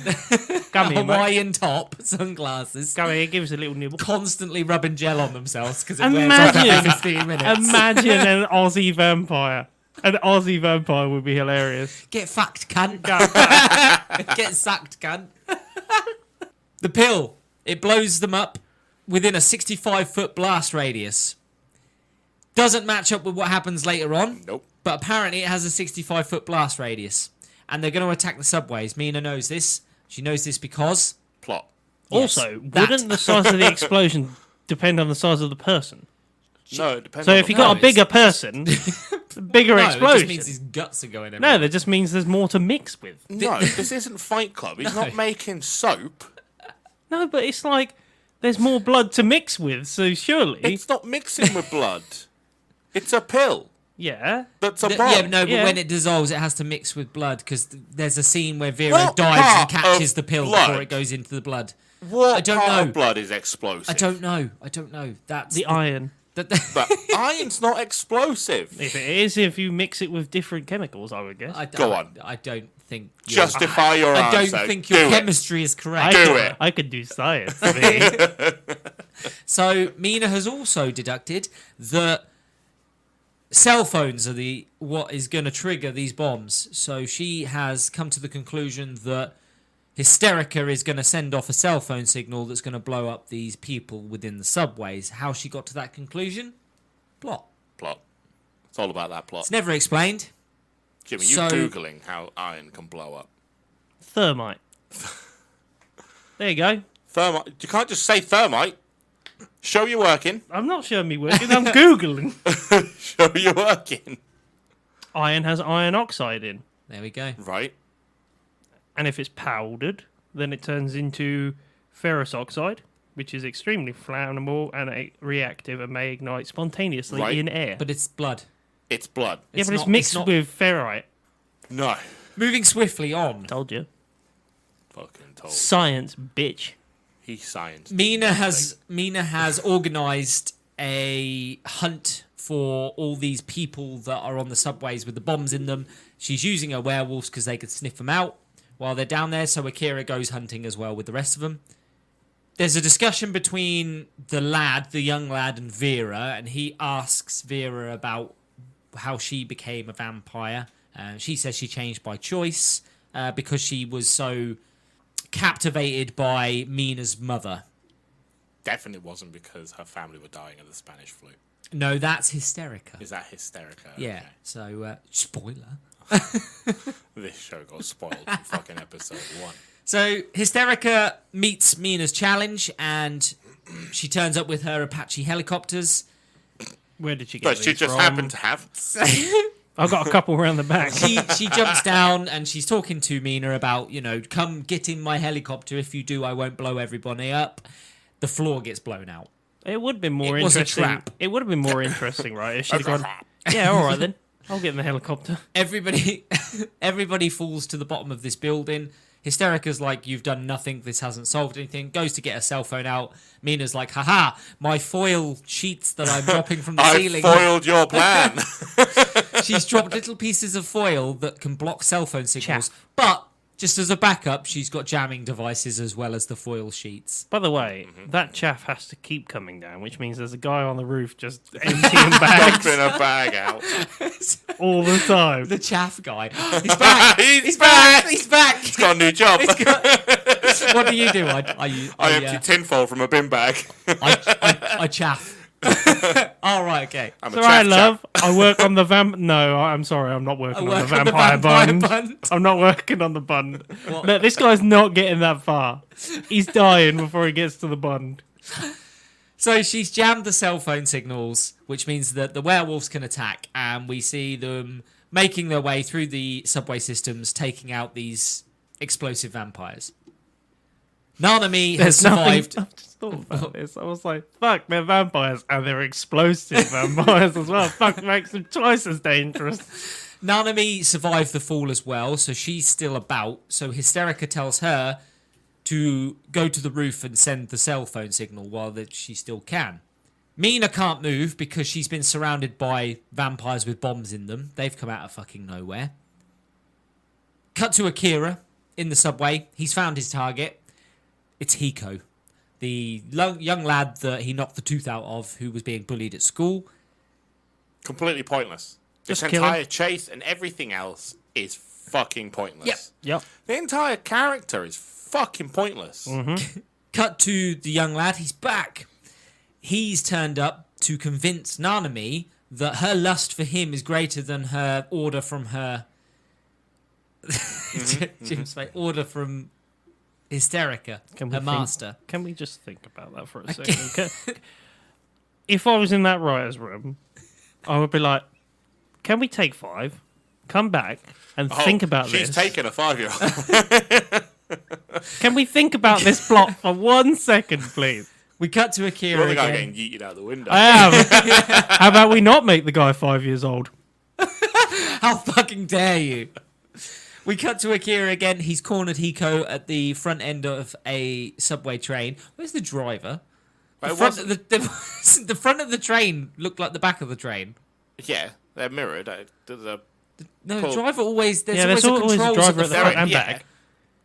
Speaker 2: Come here, mate.
Speaker 1: Hawaiian top, sunglasses,
Speaker 2: Come here, give us a little nibble.
Speaker 1: constantly rubbing gel on themselves because it wears off every 15 minutes.
Speaker 2: Imagine an Aussie vampire. An Aussie vampire would be hilarious.
Speaker 1: Get fucked, cunt. Get sucked, cunt. The pill, it blows them up within a 65-foot blast radius. Doesn't match up with what happens later on.
Speaker 3: Nope.
Speaker 1: But apparently it has a 65-foot blast radius. And they're going to attack the subways. Mina knows this. She knows this because...
Speaker 3: Plot.
Speaker 2: Also,
Speaker 1: that.
Speaker 2: wouldn't the size of the explosion depend on the size of the person?
Speaker 3: No, it depends
Speaker 2: So
Speaker 3: on
Speaker 2: if
Speaker 3: the
Speaker 2: you got a
Speaker 3: place.
Speaker 2: bigger person, bigger
Speaker 1: No, it
Speaker 2: explosion.
Speaker 1: just means his guts are going everywhere.
Speaker 2: No, that just means there's more to mix with.
Speaker 3: No, this isn't Fight Club. He's not making soap.
Speaker 2: No, but it's like there's more blood to mix with, so surely...
Speaker 3: It's not mixing with blood. It's a pill.
Speaker 2: Yeah.
Speaker 3: That's a bomb.
Speaker 1: Yeah, no, but
Speaker 2: Yeah.
Speaker 1: when it dissolves, it has to mix with blood because there's a scene where Vera
Speaker 3: What
Speaker 1: dives and
Speaker 3: part
Speaker 1: catches
Speaker 3: of
Speaker 1: the pill
Speaker 3: blood?
Speaker 1: before it goes into the blood.
Speaker 3: What
Speaker 1: I don't
Speaker 3: part
Speaker 1: know.
Speaker 3: of blood is explosive?
Speaker 1: I don't know. That's
Speaker 2: The iron.
Speaker 1: that-
Speaker 3: But iron's not explosive.
Speaker 2: If it is, if you mix it with different chemicals, I would guess.
Speaker 3: Go on.
Speaker 1: I don't think.
Speaker 3: Justify your
Speaker 1: I don't
Speaker 3: answer.
Speaker 1: think your
Speaker 3: Do it.
Speaker 1: chemistry is correct.
Speaker 3: Do it.
Speaker 2: I could do science. Me.
Speaker 1: So Mina has also deducted that cell phones are what is going to trigger these bombs. So she has come to the conclusion that Hysterica is going to send off a cell phone signal that's going to blow up these people within the subways. How she got to that conclusion? Plot.
Speaker 3: Plot. It's all about that plot.
Speaker 1: It's never explained.
Speaker 3: Jimmy,
Speaker 1: so-
Speaker 3: you Googling how iron can blow up.
Speaker 2: Thermite. There you go.
Speaker 3: Thermite. You can't just say thermite. Show you're working.
Speaker 2: I'm not showing me working. I'm Googling.
Speaker 3: Show you're working.
Speaker 2: Iron has iron oxide in.
Speaker 1: There we go.
Speaker 3: Right.
Speaker 2: And if it's powdered, then it turns into ferrous oxide, which is extremely flammable and reactive and may ignite spontaneously
Speaker 3: Right.
Speaker 2: in air.
Speaker 3: But
Speaker 1: It's blood.
Speaker 3: it's blood.
Speaker 2: yeah, but it's
Speaker 1: not-
Speaker 2: mixed
Speaker 1: not-
Speaker 2: with ferrite.
Speaker 3: No.
Speaker 1: Moving swiftly on.
Speaker 2: Told you.
Speaker 3: Fucking told.
Speaker 2: Science, bitch.
Speaker 3: He's science.
Speaker 1: Mina has organised a hunt for all these people that are on the subways with the bombs in them. She's using her werewolves because they could sniff them out while they're down there. So Akira goes hunting as well with the rest of them. There's a discussion between the young lad, and Vera, and he asks Vera about how she became a vampire. She says she changed by choice because she was so captivated by Mina's mother.
Speaker 3: Definitely wasn't because her family were dying of the Spanish flu.
Speaker 1: No, that's Hysterica.
Speaker 3: Is that Hysterica?
Speaker 1: Yeah.
Speaker 3: Okay.
Speaker 1: So, spoiler.
Speaker 3: This show got spoiled in fucking episode 1.
Speaker 1: So, Hysterica meets Mina's challenge and she turns up with her Apache helicopters.
Speaker 2: Where did she get
Speaker 3: But she
Speaker 2: these
Speaker 3: just
Speaker 2: from?
Speaker 3: happened to have.
Speaker 2: I've got a couple around the back.
Speaker 1: She jumps down and she's talking to Mina about, come get in my helicopter. If you do, I won't blow everybody up. The floor gets blown out.
Speaker 2: It would have been more
Speaker 1: It was a
Speaker 2: interesting.
Speaker 1: trap.
Speaker 2: It would have been more interesting, right? If she'd have gone, yeah, all right then. I'll get in the helicopter.
Speaker 1: Everybody falls to the bottom of this building. Hysterica's like, you've done nothing. This hasn't solved anything. Goes to get her cell phone out. Mina's like, haha, my foil sheets that I'm dropping from the
Speaker 3: I
Speaker 1: ceiling.
Speaker 3: foiled your plan.
Speaker 1: She's dropped little pieces of foil that can block cell phone signals.
Speaker 2: Chaff.
Speaker 1: But just as a backup, she's got jamming devices as well as the foil sheets.
Speaker 2: By the way, that chaff has to keep coming down, which means there's a guy on the roof just emptying bags
Speaker 3: Dumping a bag out.
Speaker 2: all the time.
Speaker 1: The chaff guy. He's back.
Speaker 3: He's back.
Speaker 1: He's back.
Speaker 3: He's got a new job.
Speaker 1: What do you do?
Speaker 3: I empty tinfoil from a bin bag.
Speaker 1: I chaff. All right, okay.
Speaker 3: I'm
Speaker 2: So
Speaker 3: a
Speaker 2: I
Speaker 3: chaff
Speaker 2: love.
Speaker 3: chap.
Speaker 2: I work on the No, I'm sorry. I'm not working on the
Speaker 1: work on the
Speaker 2: vampire
Speaker 1: vampire
Speaker 2: bun.
Speaker 1: bun.
Speaker 2: I'm not working on the bun.
Speaker 1: What?
Speaker 2: Look, this guy's not getting that far. He's dying before he gets to the bun.
Speaker 1: So she's jammed the cell phone signals, which means that the werewolves can attack, and we see them making their way through the subway systems, taking out these explosive vampires. Nanami has survived.
Speaker 2: I just thought about this. I was like, fuck, they're vampires and they're explosive vampires as well. Fuck, makes them twice as dangerous.
Speaker 1: Nanami survived the fall as well, so she's still about. So Hysterica tells her to go to the roof and send the cell phone signal while that she still can. Mina can't move because she's been surrounded by vampires with bombs in them. They've come out of fucking nowhere. Cut to Akira in the subway. He's found his target. It's Hiko, the young lad that he knocked the tooth out of, who was being bullied at school.
Speaker 3: Completely pointless. This
Speaker 2: Just kill
Speaker 3: entire
Speaker 2: him.
Speaker 3: chase and everything else is fucking pointless.
Speaker 2: Yep.
Speaker 3: The entire character is fucking pointless.
Speaker 1: Cut to the young lad. He's back. He's turned up to convince Nanami that her lust for him is greater than her order from her... Jim's face. Order from... Hysterica, her master.
Speaker 2: Can we just think about that for a second? If I was in that writer's room, I would be like, can we take 5, come back, and think about
Speaker 3: she's
Speaker 2: this?
Speaker 3: taken a 5-year-old.
Speaker 2: Can we think about this plot for 1 second, please?
Speaker 1: We cut to Akira
Speaker 3: You're the guy
Speaker 1: again.
Speaker 3: getting yeeted out the window.
Speaker 2: I am. How about we not make the guy 5 years old?
Speaker 1: How fucking dare you? We cut to Akira again. He's cornered Hiko at the front end of a subway train. Where's the driver? The front of the train looked like the back of the train.
Speaker 3: Yeah, they're mirrored.
Speaker 1: No, the driver always...
Speaker 2: There's always a driver at the front and back.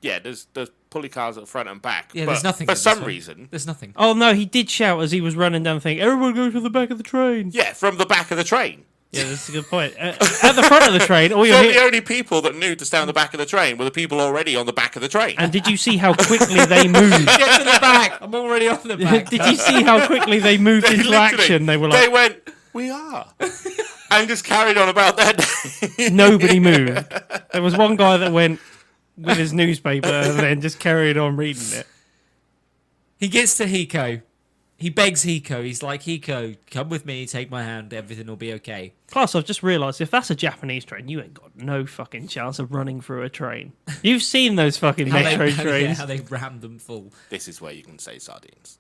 Speaker 3: Yeah, there's pulley cars at the front and back.
Speaker 1: Yeah,
Speaker 3: but
Speaker 1: there's nothing.
Speaker 3: For some reason.
Speaker 1: There's nothing.
Speaker 2: Oh, no, he did shout as he was running down the thing, everyone go to the back of the train.
Speaker 3: Yeah, from the back of the train.
Speaker 2: Yeah, that's a good point. At the front of the train, all you're
Speaker 3: So
Speaker 2: hearing...
Speaker 3: the only people that knew to stay on the back of the train were the people already on the back of the train.
Speaker 2: And did you see how quickly they moved?
Speaker 1: Get to the back. I'm already on the back.
Speaker 2: Did you see how quickly they moved into
Speaker 3: Literally,
Speaker 2: action? They were like,
Speaker 3: They went, we are. And just carried on about their day.
Speaker 2: nobody moved. There was one guy that went with his newspaper and then just carried on reading it.
Speaker 1: He gets to Hiko. He begs Hiko. He's like, Hiko, come with me, take my hand, everything will be okay.
Speaker 2: Plus, I've just realised if that's a Japanese train, you ain't got no fucking chance of running through a train. You've seen those fucking metro
Speaker 1: Yeah,
Speaker 2: trains.
Speaker 1: how they rammed them full.
Speaker 3: This is where you can say sardines.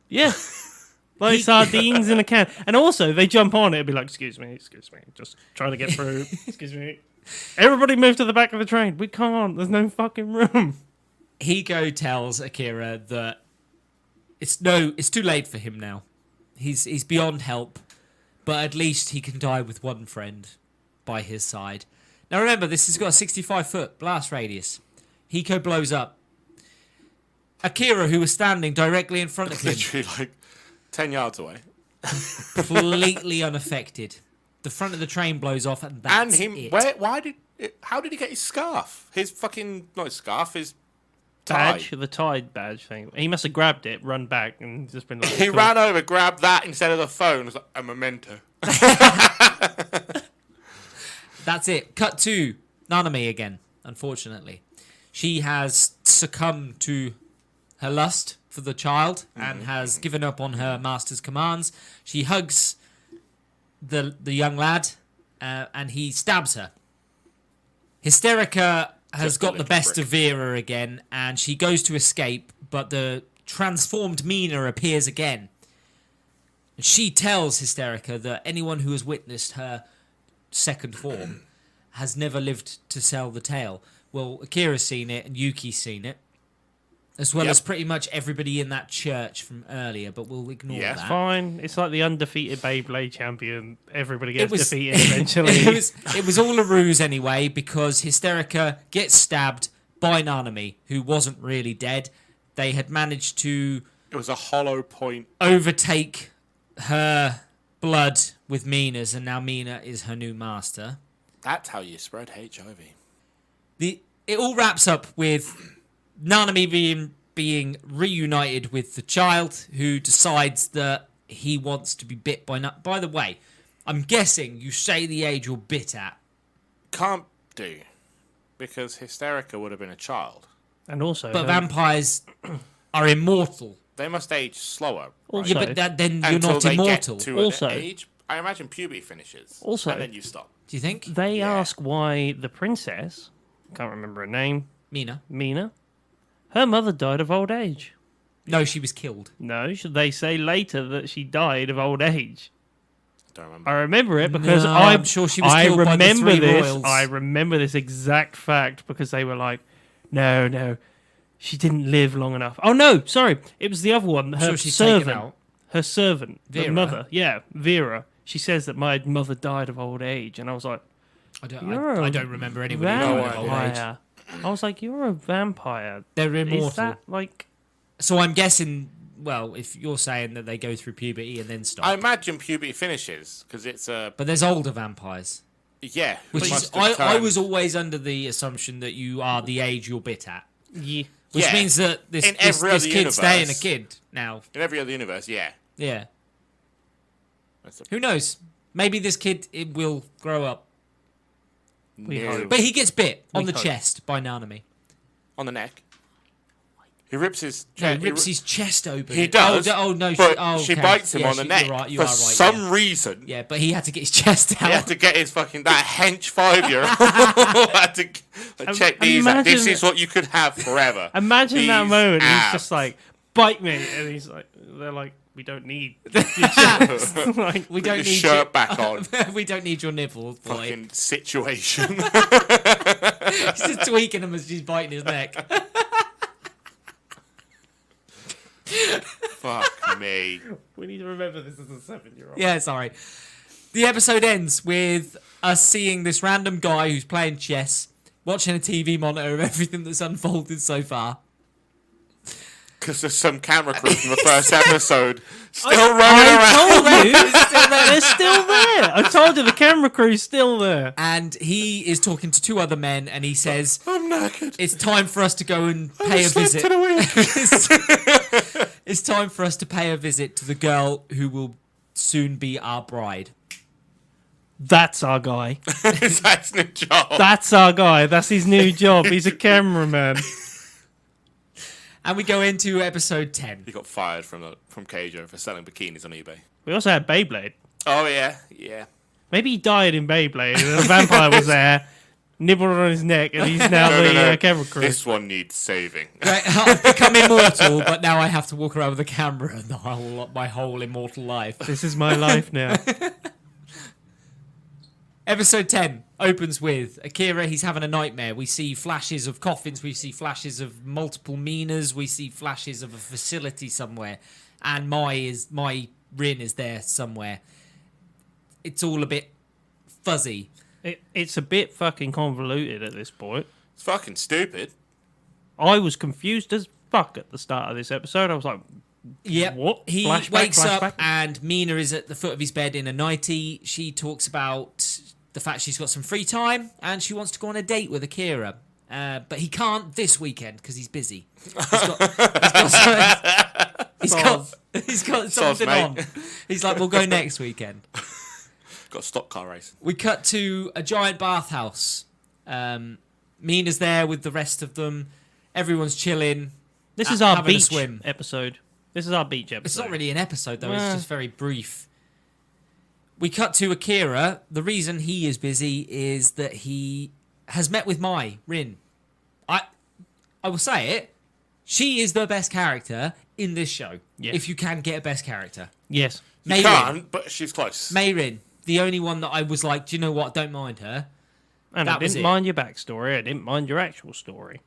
Speaker 2: Yeah. Like sardines in a can. And also, they jump on it and be like, excuse me, just trying to get through. Excuse me. Everybody move to the back of the train. We can't. There's no fucking room.
Speaker 1: Hiko tells Akira that it's too late for him now. He's beyond help, but at least he can die with one friend by his side. Now remember, this has got a 65-foot blast radius. Hiko blows up. Akira, who was standing directly in front of him,
Speaker 3: Literally like 10 yards away.
Speaker 1: completely unaffected. The front of the train blows off, and that's it.
Speaker 3: How did he get his scarf? His fucking, not his scarf, his
Speaker 2: Badge,
Speaker 3: tie.
Speaker 2: the Tide badge thing. He must have grabbed it, run back, and just been like...
Speaker 3: He
Speaker 2: cool.
Speaker 3: ran over, grabbed that instead of the phone. It was like a memento.
Speaker 1: That's it. Cut to Nanami again, unfortunately. She has succumbed to her lust for the child and has given up on her master's commands. She hugs the young lad and he stabs her. Hysterica has
Speaker 3: Just a
Speaker 1: got the
Speaker 3: little
Speaker 1: best
Speaker 3: prick.
Speaker 1: of Vera again and she goes to escape, but the transformed Mina appears again. And she tells Hysterica that anyone who has witnessed her second form has never lived to tell the tale. Well, Akira's seen it and Yuki's seen it, as well as pretty much everybody in that church from earlier, but we'll ignore
Speaker 3: Yes.
Speaker 1: that.
Speaker 2: Fine. It's like the undefeated Beyblade champion. Everybody
Speaker 1: It
Speaker 2: gets
Speaker 1: was-
Speaker 2: defeated eventually.
Speaker 1: It was all a ruse anyway, because Hysterica gets stabbed by Nanami, who wasn't really dead. They had managed to
Speaker 3: It was a hollow point.
Speaker 1: overtake her blood with Mina's, and now Mina is her new master.
Speaker 3: That's how you spread HIV.
Speaker 1: It all wraps up with Nanami being reunited with the child, who decides that he wants to be bit by... By the way, I'm guessing you say the age you're bit at.
Speaker 3: Can't do. Because Hysterica would have been a child.
Speaker 2: And also...
Speaker 1: But vampires are immortal.
Speaker 3: They must age slower. Right?
Speaker 2: Also-
Speaker 1: Yeah, but then you're
Speaker 3: Until
Speaker 1: not
Speaker 3: they
Speaker 1: immortal.
Speaker 3: Get to
Speaker 2: Also-
Speaker 3: an age. I imagine puberty finishes.
Speaker 2: Also-
Speaker 3: And then you stop.
Speaker 1: Do you think?
Speaker 2: They ask why the princess, can't remember her name,
Speaker 1: Mina?
Speaker 2: her mother died of old age.
Speaker 1: No, she was killed.
Speaker 2: No, should they say later that she died of old age?
Speaker 3: Don't remember.
Speaker 2: I remember it because
Speaker 1: No, I'm sure she was killed by the three royals.
Speaker 2: I remember this exact fact because they were like, no, she didn't live long enough. Oh no, sorry, it was the other one. Her
Speaker 1: Sure she's taken
Speaker 2: servant,
Speaker 1: out.
Speaker 2: her servant, the
Speaker 1: Vera?
Speaker 2: mother. Yeah, Vera. She says that my mother died of old age, and I was like,
Speaker 1: I
Speaker 2: You're
Speaker 1: I
Speaker 2: a
Speaker 1: don't remember anybody dying of old age.
Speaker 2: vampire. I was like, you're a vampire.
Speaker 1: They're immortal.
Speaker 2: Is that like?
Speaker 1: So I'm guessing, well, if you're saying that they go through puberty and then stop.
Speaker 3: I imagine puberty finishes because it's a
Speaker 1: But there's older vampires.
Speaker 3: yeah.
Speaker 1: Which is,
Speaker 3: must have
Speaker 1: I
Speaker 3: turned-
Speaker 1: was always under the assumption that you are the age you're bit at.
Speaker 2: Yeah.
Speaker 1: Which
Speaker 3: Yeah.
Speaker 1: means that this
Speaker 3: In every
Speaker 1: kid's
Speaker 3: other
Speaker 1: staying a
Speaker 3: universe.
Speaker 1: kid now.
Speaker 3: in every other universe. Yeah.
Speaker 1: Yeah.
Speaker 3: That's a
Speaker 1: Who knows? Maybe this kid it will grow up.
Speaker 2: We
Speaker 3: no.
Speaker 2: hope.
Speaker 1: But he gets bit on
Speaker 2: We
Speaker 1: the
Speaker 2: hope.
Speaker 1: chest by Nanami.
Speaker 3: on the neck. He rips his
Speaker 1: No,
Speaker 3: chest.
Speaker 1: he rips his chest open.
Speaker 3: He does.
Speaker 1: Oh, no.
Speaker 3: But
Speaker 1: she
Speaker 3: she bites him
Speaker 1: Yeah,
Speaker 3: on the
Speaker 1: she-
Speaker 3: neck
Speaker 1: You're right, you
Speaker 3: for
Speaker 1: are right.
Speaker 3: some reason.
Speaker 1: Yeah, but he had to get his chest out.
Speaker 3: He had to get his fucking that hench 5-year-old had to check these out. This
Speaker 2: imagine-
Speaker 3: is what you could have forever.
Speaker 2: Imagine that
Speaker 3: These
Speaker 2: moment. He's
Speaker 3: abs.
Speaker 2: just like, bite me, and he's like, they're like, we don't need your chest. Like,
Speaker 1: We
Speaker 3: Put
Speaker 1: don't
Speaker 3: your
Speaker 1: need
Speaker 3: shirt back on.
Speaker 1: we don't need your nipples, boy.
Speaker 3: Fucking situation.
Speaker 1: He's just tweaking him as she's biting his neck.
Speaker 3: Fuck me.
Speaker 2: we need to remember this as a 7-year-old.
Speaker 1: Yeah, sorry. The episode ends with us seeing this random guy who's playing chess, watching a TV monitor of everything that's unfolded so far.
Speaker 3: Because there's some camera crew from the first episode still running
Speaker 2: I
Speaker 3: around.
Speaker 2: told you, they're still there. I told you the camera crew's still there.
Speaker 1: And he is talking to two other men, and he says,
Speaker 3: I'm knackered.
Speaker 1: it's time for us to go and pay a
Speaker 3: Slept
Speaker 1: visit.
Speaker 3: in a week.
Speaker 1: It's time for us to pay a visit to the girl who will soon be our bride.
Speaker 2: That's our guy.
Speaker 3: That's new job.
Speaker 2: That's our guy. That's his new job. He's a cameraman.
Speaker 1: And we go into episode 10.
Speaker 3: He got fired from Keijo for selling bikinis on eBay.
Speaker 2: We also had Beyblade.
Speaker 3: Oh yeah.
Speaker 2: Maybe he died in Beyblade and a vampire was there, nibbled on his neck, and he's now the camera crew.
Speaker 3: This one needs saving.
Speaker 1: Right, I've become immortal, but now I have to walk around with a camera my whole immortal life.
Speaker 2: This is my life now.
Speaker 1: Episode 10 opens with Akira. He's having a nightmare. We see flashes of coffins. We see flashes of multiple Minas. We see flashes of a facility somewhere. And my Rin is there somewhere. It's all a bit fuzzy.
Speaker 2: It's a bit fucking convoluted at this point.
Speaker 3: It's fucking stupid.
Speaker 2: I was confused as fuck at the start of this episode. I was like,
Speaker 1: Yep.
Speaker 2: What?
Speaker 1: He
Speaker 2: Flashback,
Speaker 1: wakes up
Speaker 2: flashback?
Speaker 1: and Mina is at the foot of his bed in a nightie. She talks about the fact she's got some free time and she wants to go on a date with Akira. But he can't this weekend because he's busy. He's got something
Speaker 3: mate.
Speaker 1: on. He's like, we'll go next weekend.
Speaker 3: Got a stock car race.
Speaker 1: We cut to a giant bathhouse. Mina's there with the rest of them. Everyone's chilling.
Speaker 2: this is our
Speaker 1: having a
Speaker 2: beach
Speaker 1: swim.
Speaker 2: episode. This is our beach episode.
Speaker 1: It's not really an episode, though. It's
Speaker 2: Nah.
Speaker 1: just very brief. We cut to Akira. The reason he is busy is that he has met with Mai Rin. I will say it. She is the best character in this show.
Speaker 2: Yeah.
Speaker 1: If you can get a best character.
Speaker 2: Yes.
Speaker 3: You
Speaker 1: Mei Rin.
Speaker 3: can't, but she's close.
Speaker 1: Mei Rin. The only one that I was like, do you know what? Don't mind her.
Speaker 2: And I
Speaker 1: That was
Speaker 2: didn't
Speaker 1: it.
Speaker 2: mind your backstory. I didn't mind your actual story.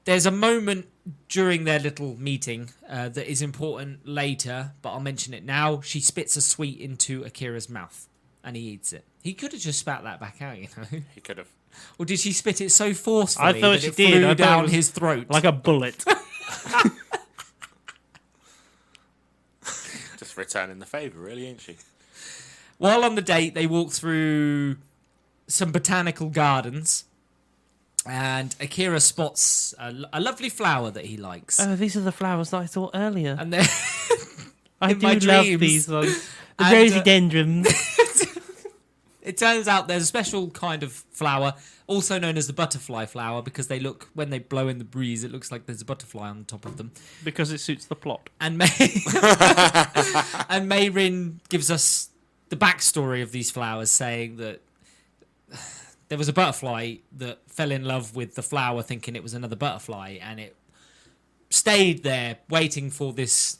Speaker 1: There's a moment during their little meeting that is important later, but I'll mention it now. She spits a sweet into Akira's mouth, and he eats it. He could have just spat that back out, you know.
Speaker 3: He could have.
Speaker 1: Or did she spit it so forcefully
Speaker 2: I thought
Speaker 1: that
Speaker 2: she
Speaker 1: it
Speaker 2: did.
Speaker 1: flew
Speaker 2: I thought it
Speaker 1: down
Speaker 2: was
Speaker 1: his throat?
Speaker 2: Like a bullet.
Speaker 3: Just returning the favour, really, ain't she?
Speaker 1: While on the date, they walk through some botanical gardens, and Akira spots a lovely flower that he likes.
Speaker 2: Oh, these are the flowers that I saw earlier.
Speaker 1: And then
Speaker 2: I
Speaker 1: in
Speaker 2: do
Speaker 1: my
Speaker 2: love
Speaker 1: dreams.
Speaker 2: these ones. The
Speaker 1: And,
Speaker 2: rhododendrons.
Speaker 1: it turns out there's a special kind of flower, also known as the butterfly flower, because they look, when they blow in the breeze, it looks like there's a butterfly on the top of them.
Speaker 2: because it suits the plot.
Speaker 1: And and Mayrin gives us the backstory of these flowers, saying that there was a butterfly that fell in love with the flower thinking it was another butterfly, and it stayed there waiting for this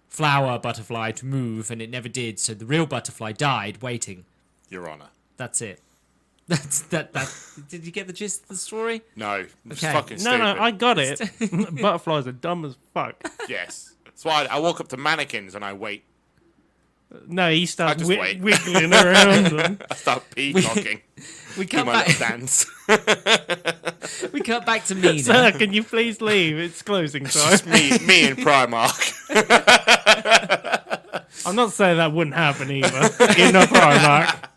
Speaker 1: flower butterfly to move, and it never did, so the real butterfly died waiting.
Speaker 3: Your Honor.
Speaker 1: That's it. That did you get the gist of the story?
Speaker 3: No. It's
Speaker 1: Okay.
Speaker 3: fucking
Speaker 2: No,
Speaker 3: stupid.
Speaker 2: no, I got it. Butterflies are dumb as fuck.
Speaker 3: Yes. That's why I walk up to mannequins and I wait.
Speaker 2: No, he starts
Speaker 3: just wait.
Speaker 2: wiggling around them.
Speaker 3: I start peacocking.
Speaker 1: We
Speaker 3: Do
Speaker 1: cut
Speaker 3: my little
Speaker 1: back.
Speaker 3: dance.
Speaker 1: We cut back to Mina.
Speaker 2: Sir, can you please leave? It's closing time.
Speaker 3: Just me in Primark.
Speaker 2: I'm not saying that wouldn't happen either in a Primark.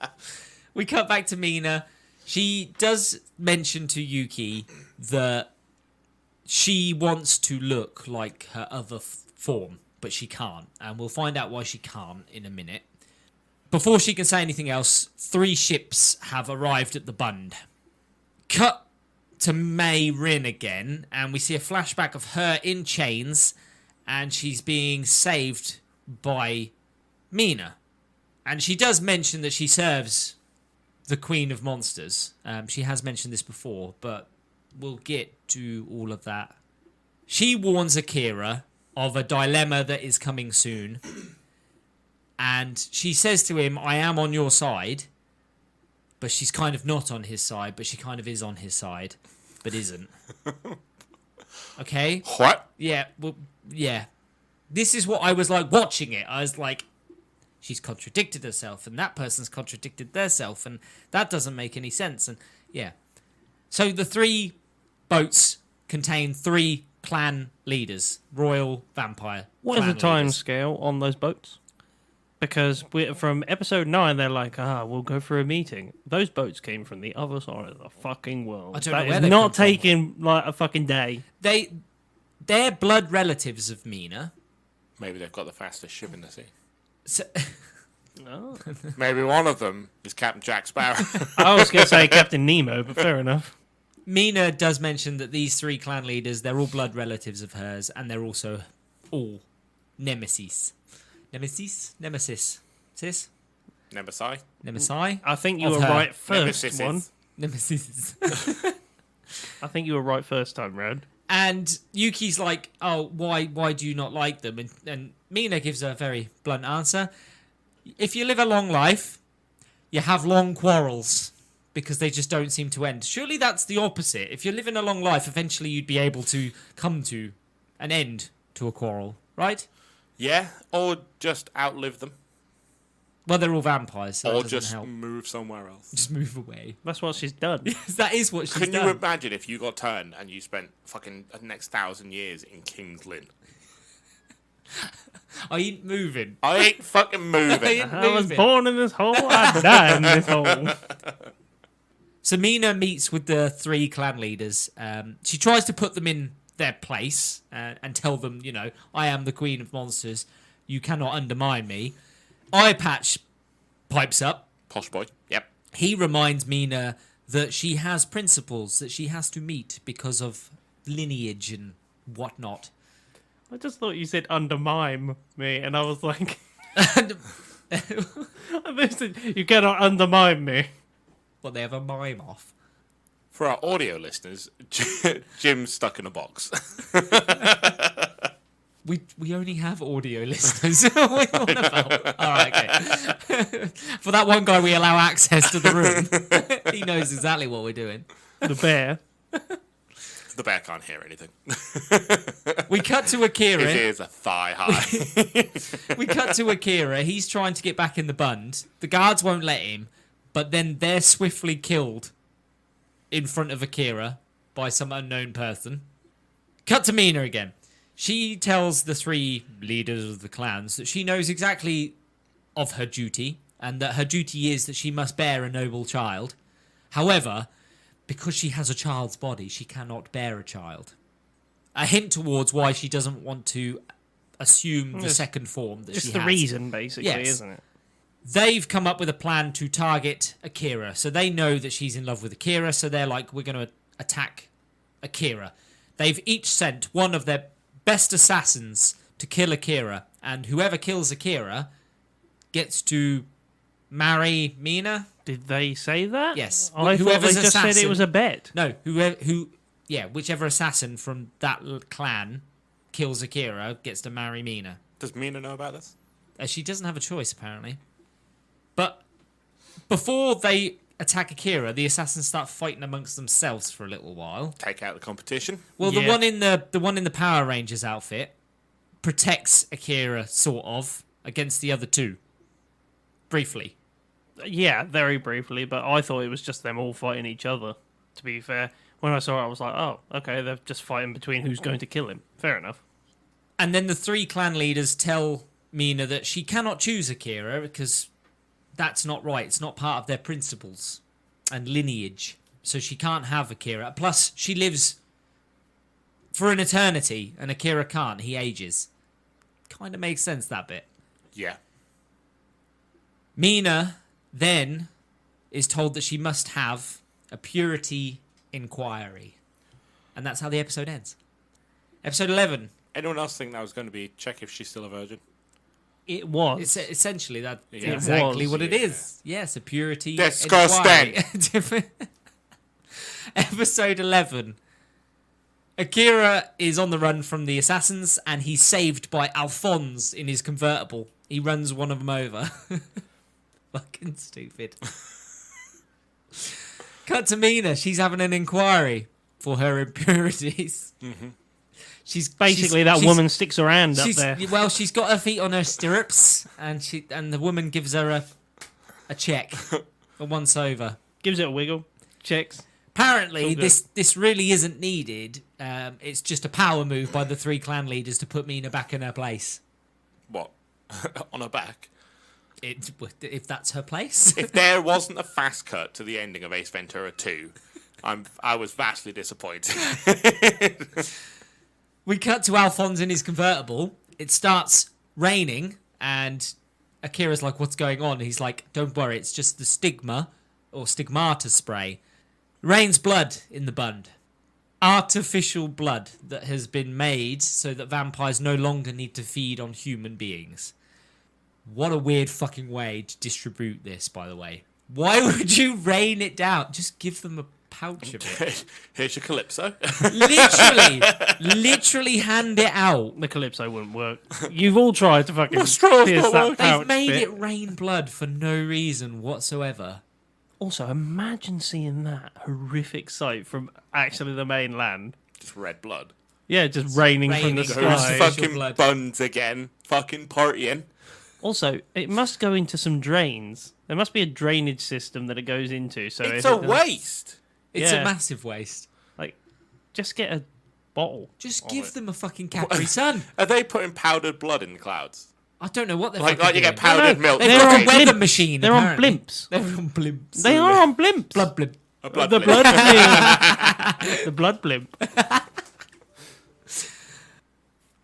Speaker 1: We cut back to Mina. She does mention to Yuki that she wants to look like her other form, but she can't. And we'll find out why she can't in a minute. Before she can say anything else, 3 ships have arrived at the Bund. Cut to Mei Rin again, and we see a flashback of her in chains, and she's being saved by Mina. And she does mention that she serves the Queen of Monsters. She has mentioned this before, but we'll get to all of that. She warns Akira of a dilemma that is coming soon. And she says to him, I am on your side. But she's kind of not on his side, but she kind of is on his side, but isn't. Okay?
Speaker 3: What?
Speaker 1: Yeah, well, yeah. This is what I was like watching it. I was like, she's contradicted herself, and that person's contradicted theirself, and that doesn't make any sense. And yeah. So the 3 boats contain 3 clan leaders, royal vampire.
Speaker 2: What is
Speaker 1: clan
Speaker 2: the time
Speaker 1: leaders.
Speaker 2: scale on those boats? Because from episode 9, they're like, we'll go for a meeting. Those boats came from the other side of the fucking world.
Speaker 1: I don't know
Speaker 2: That
Speaker 1: where
Speaker 2: is
Speaker 1: they
Speaker 2: not
Speaker 1: come from.
Speaker 2: taking like a fucking day.
Speaker 1: They're blood relatives of Mina.
Speaker 3: Maybe they've got the fastest ship in the sea.
Speaker 1: So,
Speaker 2: Oh.
Speaker 3: Maybe one of them is Captain Jack Sparrow.
Speaker 2: I was going to say Captain Nemo, but fair enough.
Speaker 1: Mina does mention that these 3 clan leaders, they're all blood relatives of hers, and they're also all nemesis. Nemesis. Sis?
Speaker 3: Nemesis.
Speaker 1: Nemesi?
Speaker 2: I think you
Speaker 1: Of
Speaker 2: were
Speaker 1: her.
Speaker 2: right first
Speaker 3: Nemesis.
Speaker 2: one.
Speaker 1: Nemesis.
Speaker 2: I think you were right first time, Rad.
Speaker 1: And Yuki's like, oh, why do you not like them? And Mina gives a very blunt answer. If you live a long life, you have long quarrels because they just don't seem to end. Surely that's the opposite. If you're living a long life, eventually you'd be able to come to an end to a quarrel, right?
Speaker 3: Yeah, or just outlive them.
Speaker 1: Well, they're all vampires, so
Speaker 3: Or
Speaker 1: that doesn't
Speaker 3: just
Speaker 1: help.
Speaker 3: move somewhere else.
Speaker 1: Just move away.
Speaker 2: That's what she's done.
Speaker 1: That is what she's
Speaker 3: Can
Speaker 1: done.
Speaker 3: you imagine if you got turned and you spent fucking the next 1,000 years in King's Lynn?
Speaker 1: I ain't moving.
Speaker 3: I ain't fucking moving.
Speaker 2: I was
Speaker 1: Moving.
Speaker 2: born in this hole, I died in this hole.
Speaker 1: So Mina meets with the 3 clan leaders. She tries to put them in their place and tell them, you know, I am the Queen of Monsters. You cannot undermine me. Eye Patch pipes up.
Speaker 3: Posh boy. Yep.
Speaker 1: He reminds Mina that she has principles that she has to meet because of lineage and whatnot.
Speaker 2: I just thought you said undermine me, and I was like, you cannot undermine me.
Speaker 1: Well, they have a mime off.
Speaker 3: For our audio listeners, Jim's stuck in a box.
Speaker 1: We only have audio listeners. What are you on about? All right, okay. For that one guy, we allow access to the room. He knows exactly what we're doing.
Speaker 2: The bear.
Speaker 3: The bear can't hear anything.
Speaker 1: We cut to
Speaker 3: His
Speaker 1: Akira.
Speaker 3: ears are thigh high.
Speaker 1: We cut to Akira. He's trying to get back in the Bund. The guards won't let him, but then they're swiftly killed in front of Akira by some unknown person. Cut to Mina again. She tells the 3 leaders of the clans that she knows exactly of her duty, and that her duty is that she must bear a noble child. However, because she has a child's body, she cannot bear a child. A hint towards why she doesn't want to assume the second form that
Speaker 2: Just
Speaker 1: she
Speaker 2: the
Speaker 1: has.
Speaker 2: reason, basically,
Speaker 1: Yes.
Speaker 2: isn't it?
Speaker 1: They've come up with a plan to target Akira. So they know that she's in love with Akira, so they're like, we're going to attack Akira. They've each sent one of their best assassins to kill Akira, and whoever kills Akira gets to marry Mina.
Speaker 2: Did they say that?
Speaker 1: Yes.
Speaker 2: I thought they
Speaker 1: Whoever's
Speaker 2: just said it
Speaker 1: assassin-
Speaker 2: was a bet.
Speaker 1: No, whichever assassin from that clan kills Akira gets to marry Mina.
Speaker 3: Does Mina know about this?
Speaker 1: She doesn't have a choice, apparently. But before they attack Akira, the assassins start fighting amongst themselves for a little while.
Speaker 3: Take out the competition.
Speaker 1: Well,
Speaker 2: Yeah.
Speaker 1: the one in the Power Rangers outfit protects Akira sort of against the other two. Briefly.
Speaker 2: Yeah, very briefly, but I thought it was just them all fighting each other, to be fair. When I saw it, I was like, oh, okay, they're just fighting between who's going to kill him. Fair enough.
Speaker 1: And then the three clan leaders tell Mina that she cannot choose Akira because that's not right. It's not part of their principles and lineage. So she can't have Akira. Plus, she lives for an eternity and Akira can't. He ages. Kind of makes sense, that bit.
Speaker 3: Yeah.
Speaker 1: Mina then is told that she must have a purity inquiry. And that's how the episode ends. Episode 11.
Speaker 3: Anyone else think that was going to be check if she's still a virgin?
Speaker 2: It was.
Speaker 1: It's essentially that's
Speaker 3: Yeah.
Speaker 1: exactly
Speaker 2: was,
Speaker 1: what it
Speaker 3: yeah.
Speaker 1: is. Yes, a purity
Speaker 3: Disgusting.
Speaker 1: inquiry. Episode 11. Akira is on the run from the assassins and he's saved by Alphonse in his convertible. He runs one of them over. Fucking stupid. Cut to Mina. She's having an inquiry for her impurities.
Speaker 3: Mm-hmm.
Speaker 1: She's
Speaker 2: Basically, that woman sticks her hand up there.
Speaker 1: Well, she's got her feet on her stirrups, and the woman gives her a check, a once over.
Speaker 2: Gives it a wiggle. Checks.
Speaker 1: Apparently,
Speaker 2: All good.
Speaker 1: this really isn't needed. It's just a power move by the three clan leaders to put Mina back in her place.
Speaker 3: What? On her back?
Speaker 1: If that's her place.
Speaker 3: If there wasn't a fast cut to the ending of Ace Ventura 2, I was vastly disappointed.
Speaker 1: We cut to Alphonse in his convertible. It starts raining, and Akira's like, what's going on? He's like, don't worry, it's just the stigmata spray. Rains blood in the Bund. Artificial blood that has been made so that vampires no longer need to feed on human beings. What a weird fucking way to distribute this, by the way. Why would you rain it down? Just give them a pouch of it.
Speaker 3: Here's your Calypso.
Speaker 1: Literally hand it out.
Speaker 2: The Calypso wouldn't work. You've all tried to fucking
Speaker 3: My straw's
Speaker 2: pierce
Speaker 3: not
Speaker 2: that
Speaker 3: working.
Speaker 2: pouch
Speaker 1: They've made
Speaker 2: bit.
Speaker 1: it rain blood for no reason whatsoever.
Speaker 2: Also, imagine seeing that horrific sight from actually the mainland.
Speaker 3: Just red blood.
Speaker 2: Yeah, just raining from the
Speaker 1: raining.
Speaker 3: Who's
Speaker 2: sky.
Speaker 1: Artificial
Speaker 3: fucking
Speaker 1: blood.
Speaker 3: buns again? Fucking partying.
Speaker 2: Also, it must go into some drains. There must be a drainage system that it goes into. So
Speaker 3: It's
Speaker 2: if
Speaker 3: a
Speaker 2: it doesn't-
Speaker 3: waste.
Speaker 1: It's
Speaker 2: Yeah.
Speaker 1: a massive waste.
Speaker 2: Like, just get a bottle.
Speaker 1: Just
Speaker 2: of
Speaker 1: give
Speaker 2: it.
Speaker 1: them a fucking Capri Sun.
Speaker 3: Are they putting powdered blood in the clouds?
Speaker 1: I don't know what they're
Speaker 3: Like
Speaker 1: fucking
Speaker 3: you get
Speaker 1: doing.
Speaker 3: powdered
Speaker 2: No,
Speaker 3: milk.
Speaker 1: They've
Speaker 2: They're
Speaker 1: got
Speaker 2: on
Speaker 1: a weather
Speaker 2: blimps.
Speaker 1: machine.
Speaker 2: They're on
Speaker 1: apparently.
Speaker 2: blimps.
Speaker 1: They're on blimps.
Speaker 2: They are on blimps.
Speaker 1: Blood blimp.
Speaker 3: A blood
Speaker 2: The
Speaker 3: blimp.
Speaker 2: blood blimp. The blood blimp.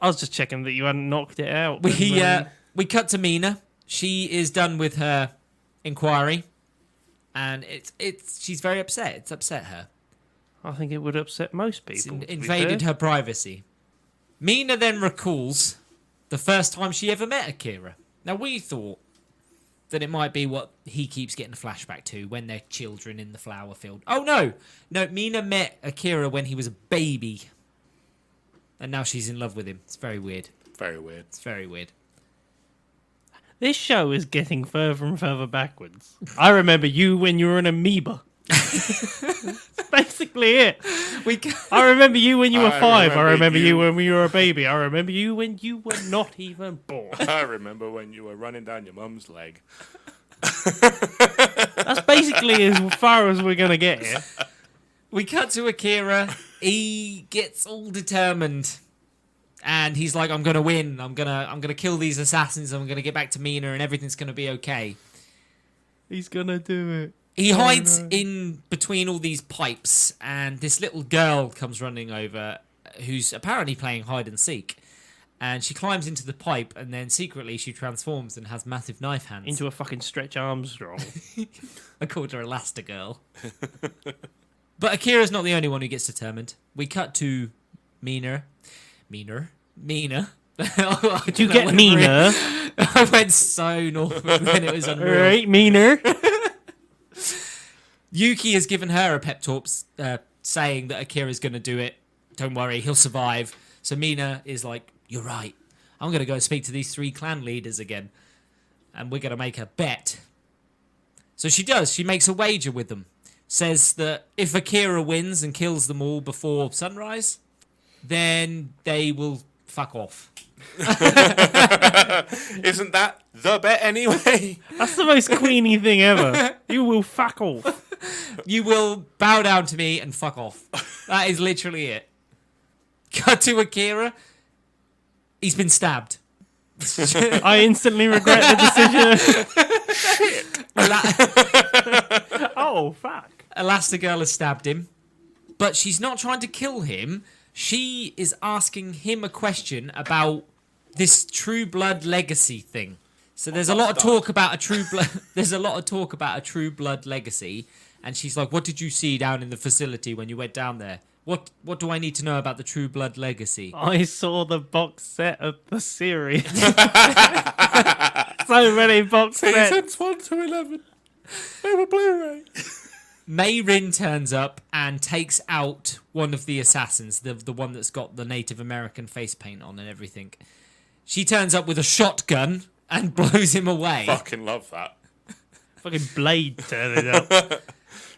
Speaker 2: I was just checking that you hadn't knocked it out.
Speaker 1: We cut to Mina. She is done with her inquiry, and she's very upset. It's upset her.
Speaker 2: I think it would upset most
Speaker 1: It's
Speaker 2: people.
Speaker 1: invaded her privacy. Mina then recalls the first time she ever met Akira. Now, we thought that it might be what he keeps getting a flashback to when they're children in the flower field. Oh, no. No, Mina met Akira when he was a baby. And now she's in love with him. It's very weird.
Speaker 3: Very weird.
Speaker 1: It's very weird.
Speaker 2: This show is getting further and further backwards. I remember you when you were an amoeba. That's basically it. I remember you when you were 5. I
Speaker 3: remember
Speaker 2: remember you
Speaker 3: you-
Speaker 2: when you were a baby. I remember you when you were not even born.
Speaker 3: I remember when you were running down your mum's leg.
Speaker 2: That's basically as far as we're going to get here.
Speaker 1: We cut to Akira. He gets all determined. And he's like, I'm gonna win. I'm gonna kill these assassins. I'm gonna get back to Mina, and everything's gonna be okay.
Speaker 2: He's going to do it.
Speaker 1: He hides in between all these pipes, and this little girl comes running over, who's apparently playing hide and seek. And she climbs into the pipe, and then secretly she transforms and has massive knife hands.
Speaker 2: Into a fucking Stretch Armstrong.
Speaker 1: I called her Elastigirl. But Akira's not the only one who gets determined. We cut to Mina. Mina.
Speaker 2: Did you get Mina?
Speaker 1: I went so north when it was unreal.
Speaker 2: Alright, Mina.
Speaker 1: Yuki has given her a pep talk saying that Akira's going to do it. Don't worry, he'll survive. So Mina is like, you're right. I'm going to go speak to these 3 clan leaders again. And we're going to make a bet. So she does. She makes a wager with them. Says that if Akira wins and kills them all before sunrise, then they will fuck off.
Speaker 3: Isn't that the bet anyway?
Speaker 2: That's the most Queenie thing ever. You will fuck off.
Speaker 1: You will bow down to me and fuck off. That is literally it. Cut to Akira. He's been stabbed.
Speaker 2: I instantly regret the decision. Oh, fuck.
Speaker 1: Elastigirl has stabbed him. But she's not trying to kill him. She is asking him a question about this True Blood legacy thing. So there's a lot of talk about a True Blood. There's a lot of talk about a True Blood legacy, and she's like, "What did you see down in the facility when you went down there? What do I need to know about the True Blood legacy?"
Speaker 2: I saw the box set of the series. So many box sets.
Speaker 3: Seasons 1 to 11. They were Blu-ray.
Speaker 1: Mei Rin turns up and takes out one of the assassins, the one that's got the Native American face paint on and everything. She turns up with a shotgun and blows him away.
Speaker 3: Fucking love that.
Speaker 2: Fucking Blade turning up.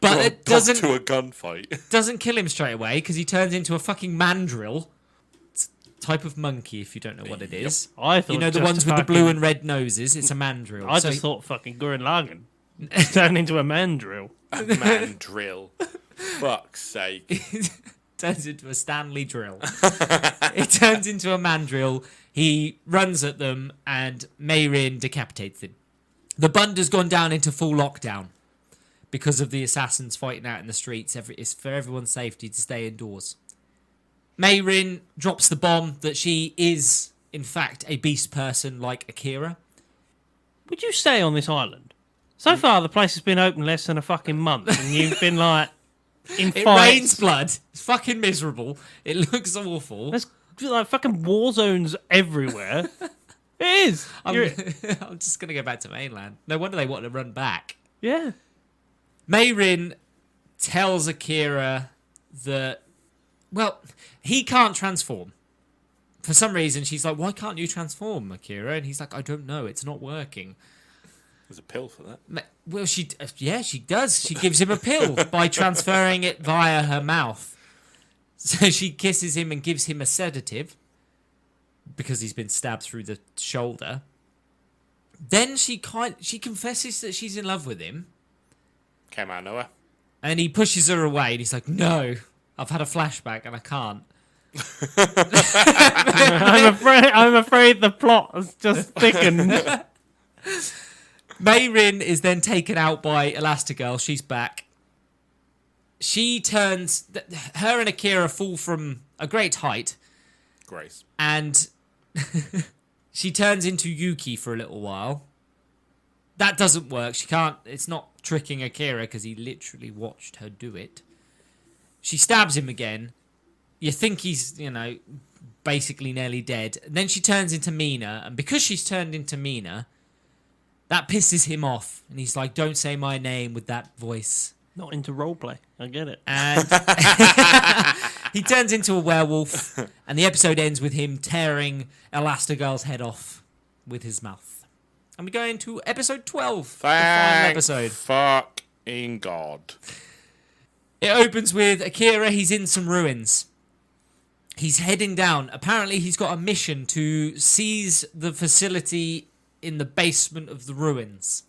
Speaker 1: But it doesn't
Speaker 3: to a gunfight.
Speaker 1: doesn't kill him straight away because he turns into a fucking mandrill. It's a type of monkey, if you don't know what it is.
Speaker 2: I thought
Speaker 1: You know the
Speaker 2: just
Speaker 1: ones with the blue and red noses? It's a mandrill.
Speaker 2: I just thought fucking Gurren Lagann turned into a mandrill.
Speaker 3: A mandrill. Fuck's sake.
Speaker 1: Turns into a Stanley drill. It turns into a mandrill. He runs at them and Mei Rin decapitates him. The Bund has gone down into full lockdown because of the assassins fighting out in the streets. It's for everyone's safety to stay indoors. Mei Rin drops the bomb that she is, in fact, a beast person like Akira.
Speaker 2: Would you stay on this island? So far, the place has been open less than a fucking month, and you've been like in
Speaker 1: It
Speaker 2: fights.
Speaker 1: rains blood. It's fucking miserable. It looks awful.
Speaker 2: There's like fucking war zones everywhere. It is.
Speaker 1: I'm just going to go back to mainland. No wonder they want to run back.
Speaker 2: Yeah.
Speaker 1: Mei Rin tells Akira that, well, he can't transform. For some reason, she's like, why can't you transform, Akira? And he's like, I don't know. It's not working.
Speaker 3: There's a pill for that.
Speaker 1: Well, she does. She gives him a pill by transferring it via her mouth. So she kisses him and gives him a sedative because he's been stabbed through the shoulder. Then she confesses that she's in love with him.
Speaker 3: Came out of nowhere.
Speaker 1: And he pushes her away and he's like, no, I've had a flashback and I can't.
Speaker 2: I'm afraid the plot has just thickened.
Speaker 1: Mei Rin is then taken out by Elastigirl. She's back. She turns... Her and Akira fall from a great height.
Speaker 3: Grace.
Speaker 1: And she turns into Yuki for a little while. That doesn't work. She can't... It's not tricking Akira because he literally watched her do it. She stabs him again. You think he's, basically nearly dead. And then she turns into Mina. And because she's turned into Mina... That pisses him off. And he's like, don't say my name with that voice.
Speaker 2: Not into roleplay. I get it.
Speaker 1: And he turns into a werewolf. And the episode ends with him tearing Elastigirl's head off with his mouth. And we go into episode 12. The final episode.
Speaker 3: Fucking God.
Speaker 1: It opens with Akira. He's in some ruins. He's heading down. Apparently he's got a mission to seize the facility in the basement of the ruins.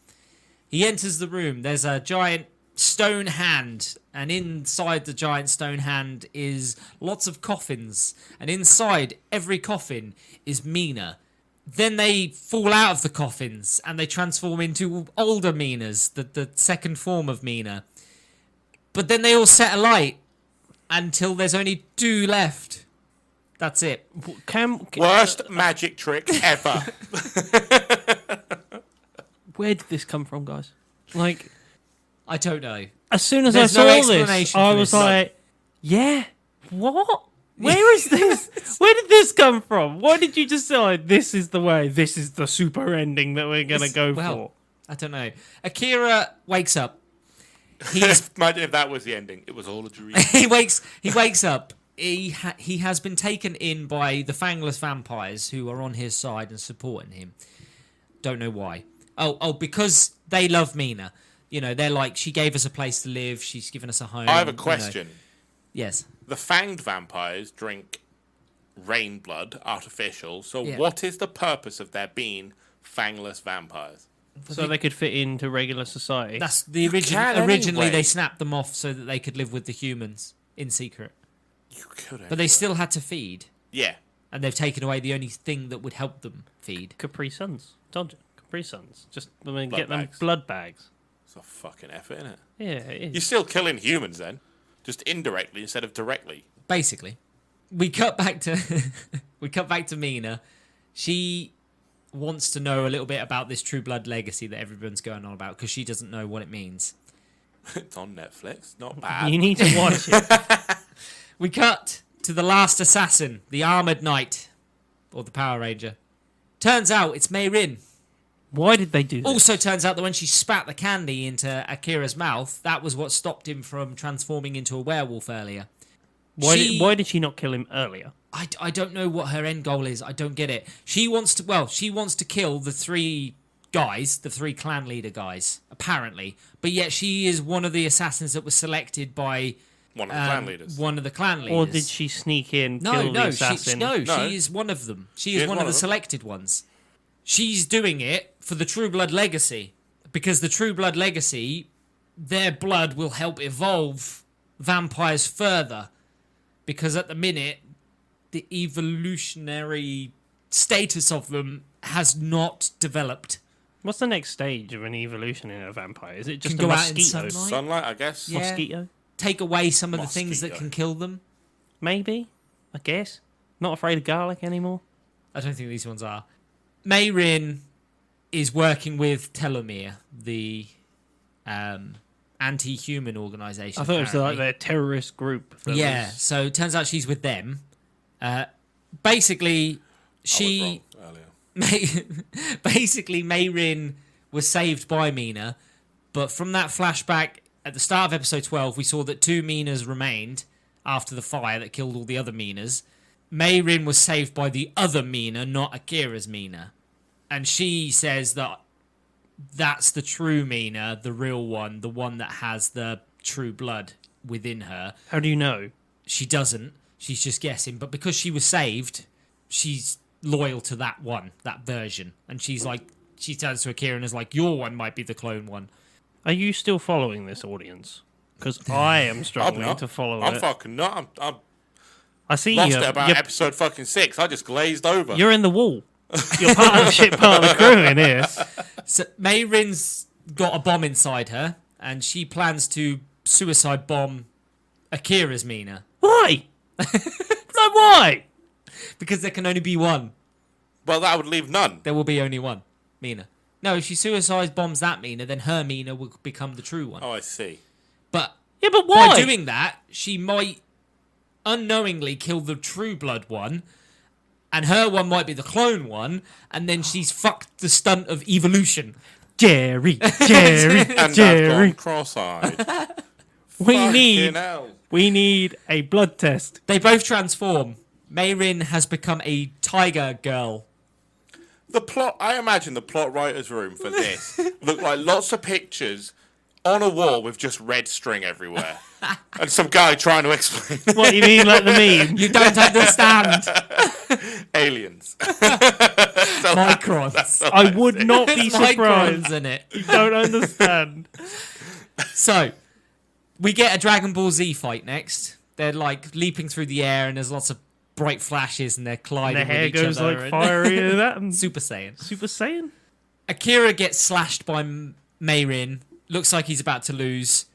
Speaker 1: He enters the room. There's a giant stone hand, and inside the giant stone hand is lots of coffins, and inside every coffin is Mina. Then they fall out of the coffins and they transform into older Minas, the second form of Mina. But then they all set alight until there's only 2 left. That's it.
Speaker 3: Worst magic trick ever.
Speaker 2: Where did this come from, guys? Like,
Speaker 1: I don't know.
Speaker 2: as soon as
Speaker 1: There's
Speaker 2: I
Speaker 1: no
Speaker 2: saw this,
Speaker 1: explanation
Speaker 2: I
Speaker 1: for
Speaker 2: was
Speaker 1: this.
Speaker 2: like, yeah, what? Where is this? Where did this come from? Why did you decide this is the way? This is the super ending that we're going to go for?
Speaker 1: I don't know. Akira wakes up. He's
Speaker 3: Imagine if that was the ending. It was all a dream.
Speaker 1: he wakes up. He has been taken in by the fangless vampires who are on his side and supporting him. Don't know why. Oh, because they love Mina. You know, they're like, she gave us a place to live. She's given us a home.
Speaker 3: I have a question.
Speaker 1: Yes.
Speaker 3: The fanged vampires drink rain blood, artificial. So
Speaker 1: Yeah.
Speaker 3: what is the purpose of there being fangless vampires?
Speaker 2: So they could fit into regular society.
Speaker 1: That's the
Speaker 3: can
Speaker 1: originally
Speaker 3: anyway.
Speaker 1: they snapped them off so that they could live with the humans in secret.
Speaker 3: You could.
Speaker 1: But they still had to feed,
Speaker 3: Yeah.
Speaker 1: and they've taken away the only thing that would help them feed.
Speaker 2: Capri Suns. Told you. Capri Suns. Just
Speaker 3: Blood
Speaker 2: get them
Speaker 3: bags.
Speaker 2: blood bags.
Speaker 3: It's a fucking effort, isn't it?
Speaker 2: Yeah, it
Speaker 3: You're
Speaker 2: is.
Speaker 3: still killing humans then, just indirectly instead of directly.
Speaker 1: Basically, we cut back to Mina. She wants to know a little bit about this True Blood legacy that everyone's going on about because she doesn't know what it means.
Speaker 3: It's on Netflix. Not bad.
Speaker 2: You need to watch it.
Speaker 1: We cut to the last assassin, the Armored Knight, or the Power Ranger. Turns out it's Mayrin.
Speaker 2: Why did they do that?
Speaker 1: Also turns out that when she spat the candy into Akira's mouth, that was what stopped him from transforming into a werewolf earlier.
Speaker 2: Why did she not kill him earlier?
Speaker 1: I don't know what her end goal is. I don't get it. She wants to kill the three guys, the three clan leader guys, apparently. But yet she is one of the assassins that was selected by
Speaker 3: One of the clan leaders.
Speaker 1: one of the clan leaders.
Speaker 2: Or did she sneak in, kill the assassin?
Speaker 1: No,
Speaker 3: No.
Speaker 1: she is one of them. She is one of the selected ones. She's doing it for the True Blood legacy. Because the True Blood legacy, their blood will help evolve vampires further. Because at the minute, the evolutionary status of them has not developed.
Speaker 2: What's the next stage of an evolution in a vampire? Is it just
Speaker 1: Can
Speaker 2: a
Speaker 1: go out in
Speaker 2: mosquito?
Speaker 1: sunlight.
Speaker 3: Sunlight, I guess.
Speaker 1: Yeah.
Speaker 2: Mosquito?
Speaker 1: Take away some of the things that
Speaker 3: Mosquito.
Speaker 1: can kill them.
Speaker 2: Maybe. I guess. Not afraid of garlic anymore.
Speaker 1: I don't think these ones are. Mayrin is working with Telomere, the anti-human organization.
Speaker 2: I thought it was like
Speaker 1: apparently.
Speaker 2: their terrorist group. that
Speaker 1: Yeah,
Speaker 2: was-
Speaker 1: so it turns out she's with them. Basically, she...
Speaker 3: I was wrong earlier.
Speaker 1: Basically, Mayrin was saved by Mina, but from that flashback at the start of episode 12, we saw that 2 Minas remained after the fire that killed all the other Minas. Mayrin was saved by the other Mina, not Akira's Mina. And she says that that's the true Mina, the real one, the one that has the true blood within her.
Speaker 2: How do you know?
Speaker 1: She doesn't. She's just guessing. But because she was saved, she's loyal to that one, that version. And she's like, she turns to Akira and is like, your one might be the clone one.
Speaker 2: Are you still following this audience? Because I am
Speaker 3: I'm
Speaker 2: struggling
Speaker 3: not.
Speaker 2: to follow
Speaker 3: I'm
Speaker 2: it.
Speaker 3: fucking not. I'm
Speaker 2: I see
Speaker 3: lost
Speaker 2: you.
Speaker 3: it about episode fucking 6. I just glazed over.
Speaker 2: You're in the wall. You're part of the shit part of the crew in here.
Speaker 1: So Mayrin's got a bomb inside her, and she plans to suicide bomb Akira's Mina.
Speaker 2: Why? Like, why?
Speaker 1: Because there can only be one.
Speaker 3: Well, that would leave none.
Speaker 1: There will be only one Mina. No, if she suicide bombs that Mina, then her Mina will become the true one.
Speaker 3: Oh, I see.
Speaker 1: But
Speaker 2: Yeah, but why?
Speaker 1: by doing that, she might unknowingly kill the true blood one, and her one might be the clone one, and then she's fucked the stunt of evolution.
Speaker 2: Jerry.
Speaker 3: And I've
Speaker 2: Jerry.
Speaker 3: gone cross-eyed.
Speaker 2: We
Speaker 3: Fucking
Speaker 2: need
Speaker 3: hell.
Speaker 2: a blood test.
Speaker 1: They both transform. Mayrin has become a tiger girl.
Speaker 3: The plot, I imagine the plot writer's room for this looked like lots of pictures on a wall with just red string everywhere. And some guy trying to explain
Speaker 2: What you mean, like the meme?
Speaker 1: You don't understand.
Speaker 3: aliens.
Speaker 1: Microns.
Speaker 2: I would not be surprised.
Speaker 1: Microns in it.
Speaker 2: You don't understand.
Speaker 1: So, we get a Dragon Ball Z fight next. They're like leaping through the air, and there's lots of bright flashes, and they're colliding
Speaker 2: And the hair
Speaker 1: with each
Speaker 2: goes
Speaker 1: other.
Speaker 2: like
Speaker 1: and-
Speaker 2: fiery and that. And
Speaker 1: Super Saiyan.
Speaker 2: Super Saiyan.
Speaker 1: Akira gets slashed by Mayrin. Looks like he's about to lose,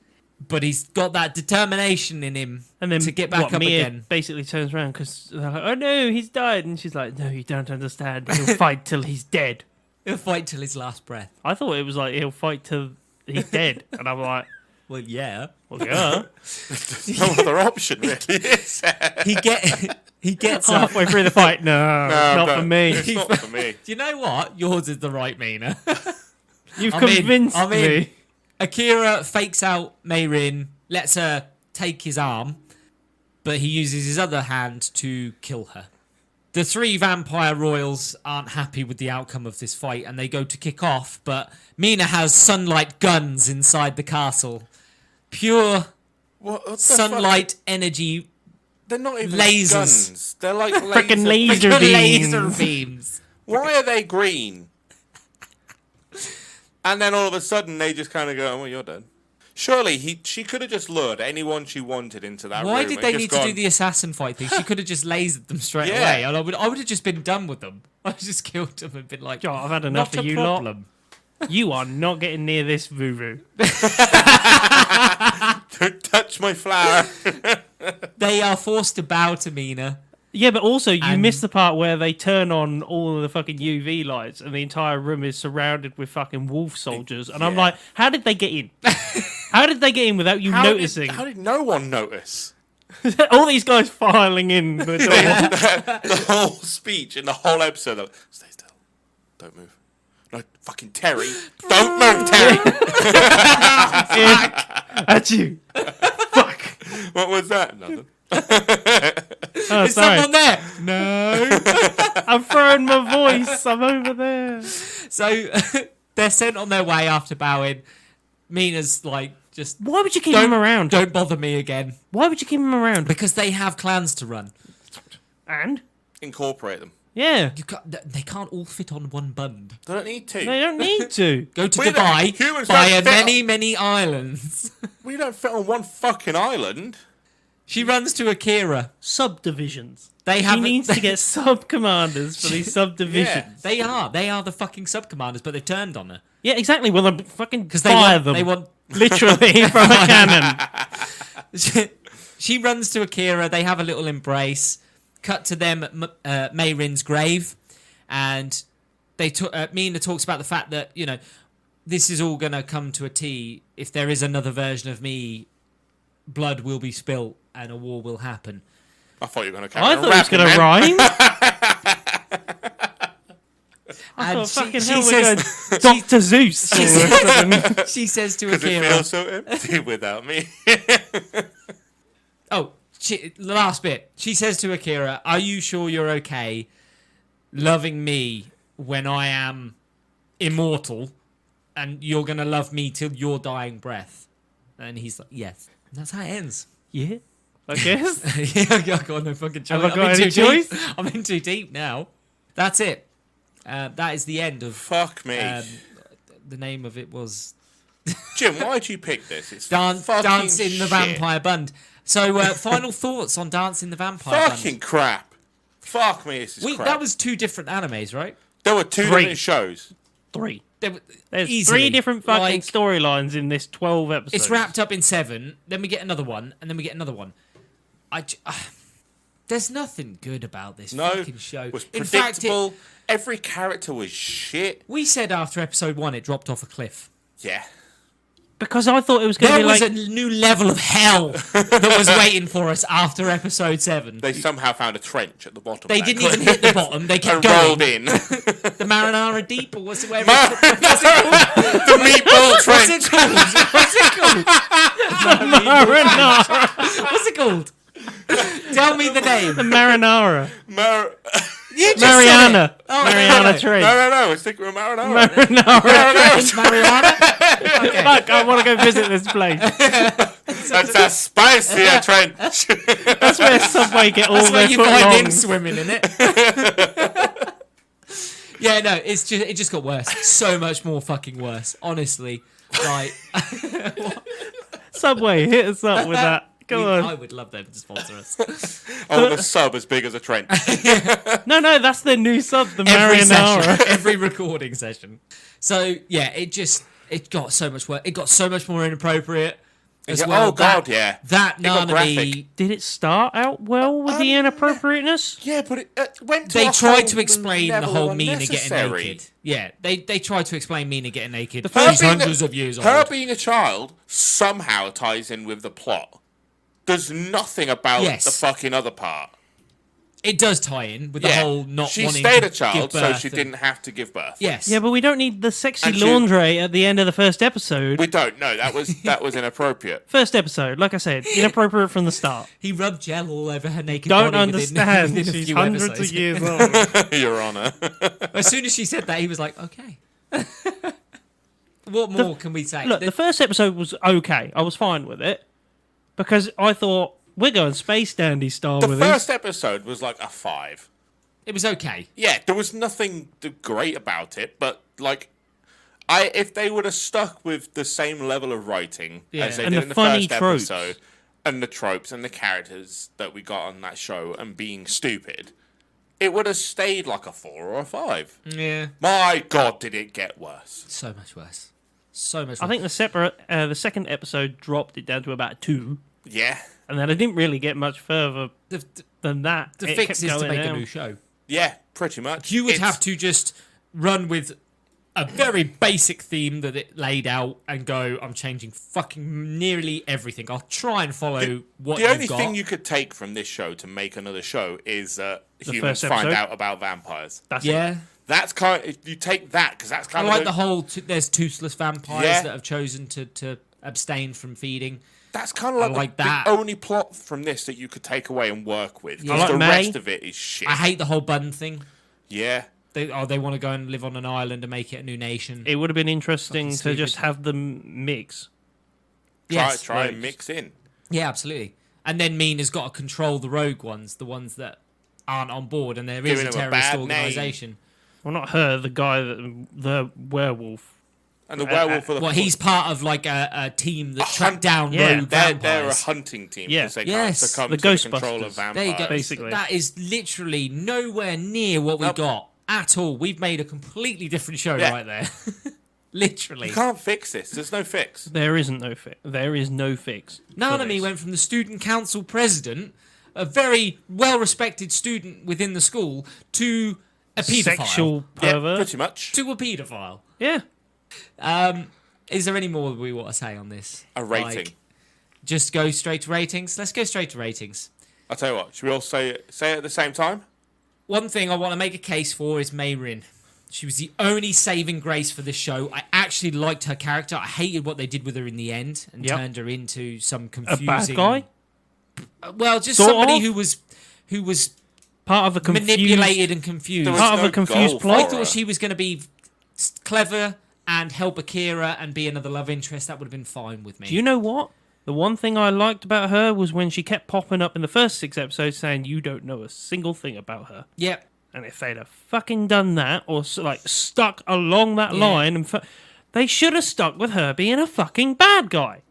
Speaker 1: but he's got that determination in him
Speaker 2: And then
Speaker 1: to get back up
Speaker 2: Mia
Speaker 1: again.
Speaker 2: basically turns around because they're like, oh no, he's died. And she's like, no, you don't understand. He'll fight till he's dead.
Speaker 1: He'll fight till his last breath.
Speaker 2: I thought it was like, he'll fight till he's dead. And I'm like,
Speaker 1: Well, yeah.
Speaker 2: well, yeah.
Speaker 3: No other option, really. Is there?
Speaker 1: He gets up.
Speaker 2: Halfway through the fight, no, not
Speaker 3: no,
Speaker 2: for me.
Speaker 3: It's not for me.
Speaker 1: Do you know what? Yours is the right Mina.
Speaker 2: You've
Speaker 1: I'm in.
Speaker 2: convinced
Speaker 1: I'm in.
Speaker 2: me.
Speaker 1: Akira fakes out Mayrin, lets her take his arm, but he uses his other hand to kill her. The 3 vampire royals aren't happy with the outcome of this fight, and they go to kick off, but Mina has sunlight guns inside the castle. Pure
Speaker 3: What the
Speaker 1: sunlight energy.
Speaker 3: They're not even
Speaker 1: lasers.
Speaker 3: guns. They're like
Speaker 2: Frickin'
Speaker 3: laser.
Speaker 2: laser beams.
Speaker 1: Laser beams.
Speaker 3: Why are they green? And then all of a sudden they just kind of go, "Well, you're done." Surely she could have just lured anyone she wanted into that room.
Speaker 1: Why did they
Speaker 3: and
Speaker 1: need
Speaker 3: just
Speaker 1: to do the assassin fight thing? She could have just lasered them straight
Speaker 3: Yeah.
Speaker 1: away, and I would have just been done with them. I would have just killed them and been like,
Speaker 2: Joe, I've had enough
Speaker 1: not
Speaker 2: of
Speaker 1: a
Speaker 2: you
Speaker 1: problem.
Speaker 2: lot. You are not getting near this voodoo.
Speaker 3: Don't touch my flower.
Speaker 1: They are forced to bow to Mina.
Speaker 2: Yeah, but also you
Speaker 1: And-
Speaker 2: missed the part where they turn on all of the fucking UV lights and the entire room is surrounded with fucking wolf soldiers. And I'm
Speaker 3: Yeah.
Speaker 2: like, how did they get in? How did they get in without you noticing?
Speaker 3: How did no one notice?
Speaker 2: All these guys filing in the door.
Speaker 3: The whole speech in the whole episode. Like, stay still. Don't move. No, fucking Terry. Don't move, Terry.
Speaker 2: At you. Fuck.
Speaker 3: What was that? Nothing.
Speaker 2: Oh,
Speaker 1: Is
Speaker 2: sorry.
Speaker 1: someone there? No.
Speaker 2: I'm throwing my voice. I'm over there.
Speaker 1: So they're sent on their way after bowing. Mina's like, just
Speaker 2: Why would you keep him around?
Speaker 1: don't bother me again.
Speaker 2: Why would you keep him around?
Speaker 1: Because they have clans to run.
Speaker 2: And?
Speaker 3: Incorporate them.
Speaker 2: Yeah.
Speaker 1: They can't all fit on one Bund.
Speaker 3: They don't need to.
Speaker 2: They don't need to.
Speaker 1: Go to
Speaker 3: We don't-
Speaker 1: Dubai,
Speaker 3: humans
Speaker 1: buy
Speaker 3: don't fit
Speaker 1: many, many islands.
Speaker 3: We don't fit on one fucking island.
Speaker 1: She runs to Akira.
Speaker 2: Subdivisions.
Speaker 1: They
Speaker 2: He
Speaker 1: have
Speaker 2: needs to get sub-commanders for these subdivisions.
Speaker 1: They are the fucking sub-commanders, but they've turned on her.
Speaker 2: Yeah, exactly. Well, then fucking
Speaker 1: Because
Speaker 2: fire
Speaker 1: they
Speaker 2: them.
Speaker 1: want
Speaker 2: Literally from a cannon.
Speaker 1: She runs to Akira. They have a little embrace. Cut to them at Mayrin's grave, and Mina talks about the fact that this is all gonna come to a T. If there is another version of me, blood will be spilt and a war will happen.
Speaker 3: I thought you were going to
Speaker 2: I thought it was going to rhyme. I
Speaker 1: And
Speaker 2: thought, fucking
Speaker 1: she
Speaker 2: hell,
Speaker 1: says-
Speaker 2: we're going Dr. Zeus. all of a sudden.
Speaker 1: She says to
Speaker 3: Because it
Speaker 1: Akira,
Speaker 3: feels so empty without me.
Speaker 1: "Oh, the last bit." She says to Akira, "Are you sure you're okay loving me when I am immortal, and you're gonna love me till your dying breath?" And he's like, "Yes." And that's how it ends.
Speaker 2: Yeah, I guess.
Speaker 1: Yeah, I got no fucking choice.
Speaker 2: Have I got
Speaker 1: I'm in
Speaker 2: any
Speaker 1: too deep.
Speaker 2: choice?
Speaker 1: I'm in too deep now. That's it. That is the end of.
Speaker 3: Fuck me.
Speaker 1: The name of it was
Speaker 3: Jim, why'd you pick this? It's
Speaker 1: Dance
Speaker 3: fucking
Speaker 1: in the
Speaker 3: shit.
Speaker 1: Vampire Bund. So, final thoughts on Dance in the Vampire Bund.
Speaker 3: Fucking crap. Fuck me, this is crap.
Speaker 1: That was 2 different animes, right?
Speaker 3: There were 2
Speaker 2: Three.
Speaker 3: different shows.
Speaker 2: 3.
Speaker 1: There were,
Speaker 2: There's
Speaker 1: easily,
Speaker 2: 3 different fucking
Speaker 1: like,
Speaker 2: storylines in this 12 episodes.
Speaker 1: It's wrapped up in 7, then we get another one, and then we get another one. There's nothing good about this
Speaker 3: No,
Speaker 1: fucking show.
Speaker 3: it was
Speaker 1: In fact,
Speaker 3: predictable. Every character was shit.
Speaker 1: we said after episode 1 it dropped off a cliff.
Speaker 3: Yeah.
Speaker 2: Because I thought it was going to
Speaker 1: There
Speaker 2: be
Speaker 1: was
Speaker 2: like...
Speaker 1: a new level of hell that was waiting for us after episode 7.
Speaker 3: They somehow found a trench at the bottom.
Speaker 1: They
Speaker 3: of that
Speaker 1: didn't even
Speaker 3: cliff.
Speaker 1: hit the bottom. They kept
Speaker 3: and
Speaker 1: going.
Speaker 3: rolled in.
Speaker 1: The Marinara Deep, or what's it? Whatever.
Speaker 3: The meatball
Speaker 1: What's
Speaker 3: trench.
Speaker 1: it called? What's it called?
Speaker 2: Marinara.
Speaker 1: What's it called? Tell me the name.
Speaker 2: The Marinara.
Speaker 1: You just
Speaker 2: Mariana.
Speaker 1: said it. Oh,
Speaker 2: Mariana
Speaker 1: okay.
Speaker 2: Trench.
Speaker 3: No. We're sticking with marinara.
Speaker 2: Marinara.
Speaker 1: Mariana? Okay.
Speaker 2: Fuck, I want to go visit this place.
Speaker 3: That's a spicier trench.
Speaker 2: That's where Subway get all
Speaker 1: That's where
Speaker 2: their
Speaker 1: you find him
Speaker 2: footlongs.
Speaker 1: swimming in it. Yeah, no, it just got worse. So much more fucking worse. Honestly, like
Speaker 2: Subway, hit us up with that. Come
Speaker 1: I
Speaker 2: on.
Speaker 1: would love them to sponsor us.
Speaker 3: I want a sub as big as a trench.
Speaker 2: No, that's their new sub, the
Speaker 1: Every
Speaker 2: Marinara.
Speaker 1: session, every recording session. So yeah, it got so much worse. It got so much more inappropriate as
Speaker 3: Yeah,
Speaker 1: well.
Speaker 3: oh, God, yeah.
Speaker 1: That
Speaker 3: got
Speaker 1: Nanabe.
Speaker 3: graphic.
Speaker 2: Did it start out well with the inappropriateness?
Speaker 3: Yeah, but it went to
Speaker 1: They
Speaker 3: a
Speaker 1: tried
Speaker 3: whole
Speaker 1: to explain the
Speaker 3: level
Speaker 1: whole
Speaker 3: of
Speaker 1: Mina getting
Speaker 3: unnecessary.
Speaker 1: naked. Yeah, they tried to explain Mina getting naked.
Speaker 3: Her
Speaker 1: She's
Speaker 3: being
Speaker 1: hundreds of years
Speaker 3: Her
Speaker 1: old.
Speaker 3: being a child somehow ties in with the plot. There's nothing about
Speaker 1: Yes.
Speaker 3: the fucking other part.
Speaker 1: It does tie in with the whole not
Speaker 3: she
Speaker 1: wanting
Speaker 3: stayed
Speaker 1: to
Speaker 3: a child,
Speaker 1: give
Speaker 3: so
Speaker 1: birth
Speaker 3: she
Speaker 1: and-
Speaker 3: didn't have to give birth.
Speaker 1: Yes.
Speaker 2: Yeah, but we don't need the sexy
Speaker 3: And she-
Speaker 2: laundry at the end of the first episode.
Speaker 3: We don't. No, that was inappropriate.
Speaker 2: First episode, like I said, inappropriate from the start.
Speaker 1: He rubbed gel all over her naked
Speaker 2: Don't
Speaker 1: body
Speaker 2: understand.
Speaker 1: within a
Speaker 2: She's
Speaker 1: few
Speaker 2: hundreds
Speaker 1: episodes.
Speaker 2: of years old.
Speaker 3: Your Honour.
Speaker 1: As soon as she said that, he was like, okay. What more can we say?
Speaker 2: Look, the first episode was okay. I was fine with it because I thought we're going space dandy style
Speaker 3: The
Speaker 2: with
Speaker 3: first
Speaker 2: this.
Speaker 3: episode was like a 5.
Speaker 1: It was okay.
Speaker 3: Yeah, there was nothing great about it, but like, if they would have stuck with the same level of writing as they
Speaker 2: And
Speaker 3: did
Speaker 2: the
Speaker 3: in the
Speaker 2: funny
Speaker 3: first
Speaker 2: tropes.
Speaker 3: episode, and the tropes and the characters that we got on that show, and being stupid, it would have stayed like a 4 or a 5.
Speaker 1: Yeah.
Speaker 3: My God, did it get worse?
Speaker 1: So much worse. So much worse.
Speaker 2: I think the second episode dropped it down to about 2,
Speaker 3: Yeah,
Speaker 2: and then I didn't really get much further
Speaker 1: the
Speaker 2: than that.
Speaker 1: the
Speaker 2: It
Speaker 1: fix
Speaker 2: kept
Speaker 1: is to
Speaker 2: going
Speaker 1: make
Speaker 2: down.
Speaker 1: a new show.
Speaker 3: yeah, pretty much.
Speaker 1: You would
Speaker 3: It's-
Speaker 1: have to just run with a very basic theme that it laid out and go, I'm changing fucking nearly everything. I'll try and follow what
Speaker 3: The
Speaker 1: you've
Speaker 3: only
Speaker 1: got.
Speaker 3: thing you could take from this show to make another show is humans
Speaker 2: first
Speaker 3: find
Speaker 2: episode?
Speaker 3: out about vampires.
Speaker 2: That's it.
Speaker 1: Yeah.
Speaker 3: That's kind of, if you take that, because that's
Speaker 1: I
Speaker 3: kind of
Speaker 1: like the whole, there's toothless vampires
Speaker 3: Yeah.
Speaker 1: that have chosen to abstain from feeding.
Speaker 3: that's kind of like,
Speaker 1: like
Speaker 3: the
Speaker 1: that.
Speaker 3: only plot from this that you could take away and work with.
Speaker 1: Yeah.
Speaker 3: Because
Speaker 2: I like
Speaker 3: the
Speaker 2: May.
Speaker 3: rest of it is shit.
Speaker 1: I hate the whole Bund thing.
Speaker 3: Yeah.
Speaker 1: They want to go and live on an island and make it a new nation.
Speaker 2: It would have been interesting
Speaker 1: Fucking
Speaker 2: to just
Speaker 1: stupid.
Speaker 2: have them mix.
Speaker 1: Yes.
Speaker 3: Try and
Speaker 2: right.
Speaker 3: mix in.
Speaker 1: Yeah, absolutely. And then Mina's got to control the rogue ones, the ones that aren't on board, and there is
Speaker 3: Giving
Speaker 1: a
Speaker 3: them a
Speaker 1: terrorist
Speaker 3: bad name.
Speaker 1: organisation.
Speaker 2: Well, not her, the guy, the werewolf.
Speaker 3: And the werewolf of the
Speaker 1: Well, he's part of like a team that track
Speaker 3: hunt-
Speaker 1: down
Speaker 2: Yeah,
Speaker 1: rogue
Speaker 3: they're a
Speaker 1: vampires.
Speaker 3: hunting team.
Speaker 2: Yeah.
Speaker 3: Because they
Speaker 1: Yes.
Speaker 3: can't succumb
Speaker 2: The
Speaker 3: to the control
Speaker 2: Ghostbusters.
Speaker 3: of
Speaker 1: There you
Speaker 3: vampires.
Speaker 1: go.
Speaker 2: Basically.
Speaker 1: That is literally nowhere near what we
Speaker 3: Nope.
Speaker 1: got at all. We've made a completely different show
Speaker 3: Yeah.
Speaker 1: right there. Literally.
Speaker 3: You can't fix this. There's no fix.
Speaker 2: There isn't no fix. There is no fix. for
Speaker 1: Nanami
Speaker 2: this.
Speaker 1: went from the student council president, a very well-respected student within the school, to a paedophile.
Speaker 2: Sexual
Speaker 3: Yeah,
Speaker 2: pervert.
Speaker 3: pretty much.
Speaker 1: To a paedophile.
Speaker 2: Yeah.
Speaker 1: Is there any more we want to say on this?
Speaker 3: A rating.
Speaker 1: Like, just go straight to ratings? Let's go straight to ratings.
Speaker 3: I'll tell you what. Should we all say it at the same time?
Speaker 1: One thing I want to make a case for is Mei Rin. She was the only saving grace for this show. I actually liked her character. I hated what they did with her in the end and
Speaker 2: Yep.
Speaker 1: turned her into some
Speaker 2: A
Speaker 1: confusing...
Speaker 2: bad guy.
Speaker 1: Well, just
Speaker 2: Sort
Speaker 1: somebody
Speaker 2: of?
Speaker 1: who was
Speaker 2: Part of a confused...
Speaker 1: manipulated and confused.
Speaker 3: There was
Speaker 2: Part of
Speaker 3: no
Speaker 2: a confused
Speaker 3: goal
Speaker 2: plot.
Speaker 1: I
Speaker 3: for her.
Speaker 1: thought she was going to be clever and help Akira and be another love interest. That would have been fine with me.
Speaker 2: Do you know what? The one thing I liked about her was when she kept popping up in the first 6 episodes saying, you don't know a single thing about her.
Speaker 1: Yep.
Speaker 2: And if they'd have fucking done that, or like stuck along that
Speaker 1: Yeah.
Speaker 2: line, and they should have stuck with her being a fucking bad guy.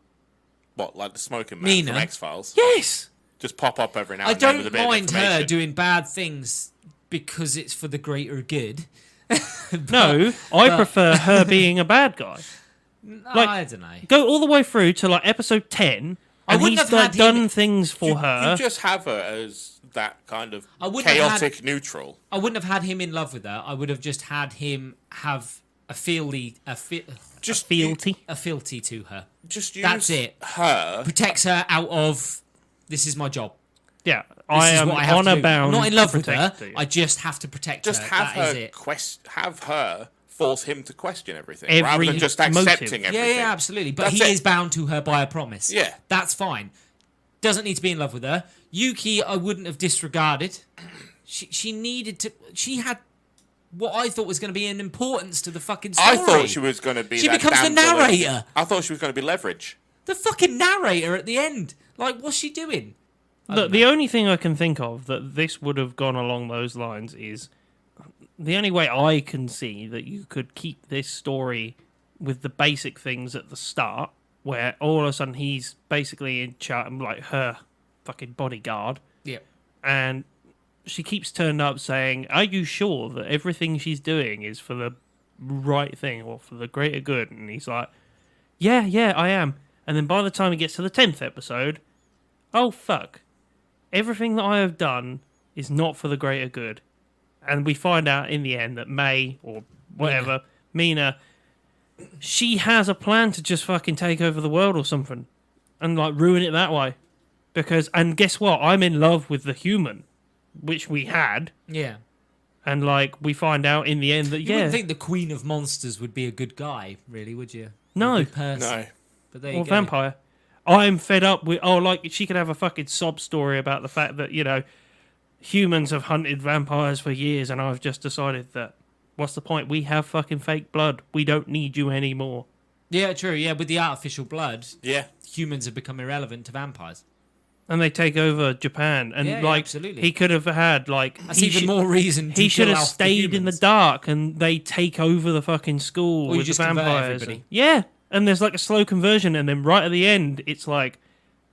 Speaker 3: What, like the smoking man
Speaker 1: Nina?
Speaker 3: from X-Files?
Speaker 2: Yes!
Speaker 3: Just pop up every now
Speaker 1: I
Speaker 3: and then with a
Speaker 1: don't
Speaker 3: bit of
Speaker 1: mind her
Speaker 3: information.
Speaker 1: doing bad things because it's for the greater good.
Speaker 2: No, I prefer her being a bad guy. Like,
Speaker 1: I don't know.
Speaker 2: Go all the way through to like episode 10,
Speaker 1: I
Speaker 2: and
Speaker 1: wouldn't
Speaker 2: he's
Speaker 1: have
Speaker 2: like
Speaker 1: had him-
Speaker 2: done things for her.
Speaker 3: You just have her as that kind of
Speaker 1: I wouldn't have had-
Speaker 3: chaotic neutral.
Speaker 1: I wouldn't have had him in love with her. I would have just had him have a
Speaker 3: Just
Speaker 2: Fealty.
Speaker 1: a fealty to her.
Speaker 3: Just use
Speaker 1: That's it.
Speaker 3: her.
Speaker 1: Protects her out of this is my job.
Speaker 2: Yeah,
Speaker 1: This
Speaker 2: I
Speaker 1: is
Speaker 2: am
Speaker 1: what I have
Speaker 2: honor
Speaker 1: to do.
Speaker 2: bound.
Speaker 1: I'm not in love
Speaker 2: to
Speaker 1: with her.
Speaker 2: protect you.
Speaker 1: I just have to protect
Speaker 3: Just
Speaker 1: her.
Speaker 3: have
Speaker 1: That is
Speaker 3: her
Speaker 1: it.
Speaker 3: have her force him to question everything rather
Speaker 2: Every
Speaker 3: than just
Speaker 2: motive.
Speaker 3: accepting
Speaker 2: Yeah,
Speaker 3: everything.
Speaker 1: Yeah, absolutely. But
Speaker 3: That's
Speaker 1: he
Speaker 3: it.
Speaker 1: is bound to her by a promise.
Speaker 3: Yeah.
Speaker 1: That's fine. Doesn't need to be in love with her. Yuki, I wouldn't have disregarded. She needed to. She had what I thought was going to be an importance to the fucking story.
Speaker 3: I thought she was going to be.
Speaker 1: She
Speaker 3: that
Speaker 1: becomes the
Speaker 3: damsel in-
Speaker 1: narrator.
Speaker 3: I thought she was going to be leverage.
Speaker 1: The fucking narrator at the end. Like, what's she doing?
Speaker 2: Look, the only thing I can think of that this would have gone along those lines is the only way I can see that you could keep this story with the basic things at the start, where all of a sudden he's basically in charge, like her fucking bodyguard,
Speaker 1: Yeah.
Speaker 2: and she keeps turning up saying, "Are you sure that everything she's doing is for the right thing or for the greater good?" And he's like, "Yeah, I am." And then by the time he gets to the 10th episode, oh fuck, everything that I have done is not for the greater good. And we find out in the end that May, or whatever, Mina, she has a plan to just fucking take over the world or something. And like ruin it that way. And guess what? I'm in love with the human. which we had,
Speaker 1: Yeah.
Speaker 2: and like we find out in the end that
Speaker 1: You wouldn't think the Queen of Monsters would be a good guy, really, would you?
Speaker 2: No.
Speaker 1: A good person.
Speaker 3: No.
Speaker 1: But there you
Speaker 2: or
Speaker 1: go.
Speaker 2: vampire. I'm fed up with like she could have a fucking sob story about the fact that humans have hunted vampires for years, and I've just decided that what's the point? We have fucking fake blood. We don't need you anymore.
Speaker 1: Yeah, true. Yeah, with the artificial blood,
Speaker 3: Yeah.
Speaker 1: humans have become irrelevant to vampires.
Speaker 2: And they take over Japan, and
Speaker 1: Yeah,
Speaker 2: like
Speaker 1: absolutely.
Speaker 2: he could have had like
Speaker 1: That's even more reason to
Speaker 2: he should
Speaker 1: kill
Speaker 2: have
Speaker 1: off
Speaker 2: stayed in the
Speaker 1: humans.
Speaker 2: dark, and they take over the fucking school
Speaker 1: Or you
Speaker 2: with the
Speaker 1: just convert
Speaker 2: vampires.
Speaker 1: everybody.
Speaker 2: Yeah, and there's like a slow conversion, and then right at the end, it's like,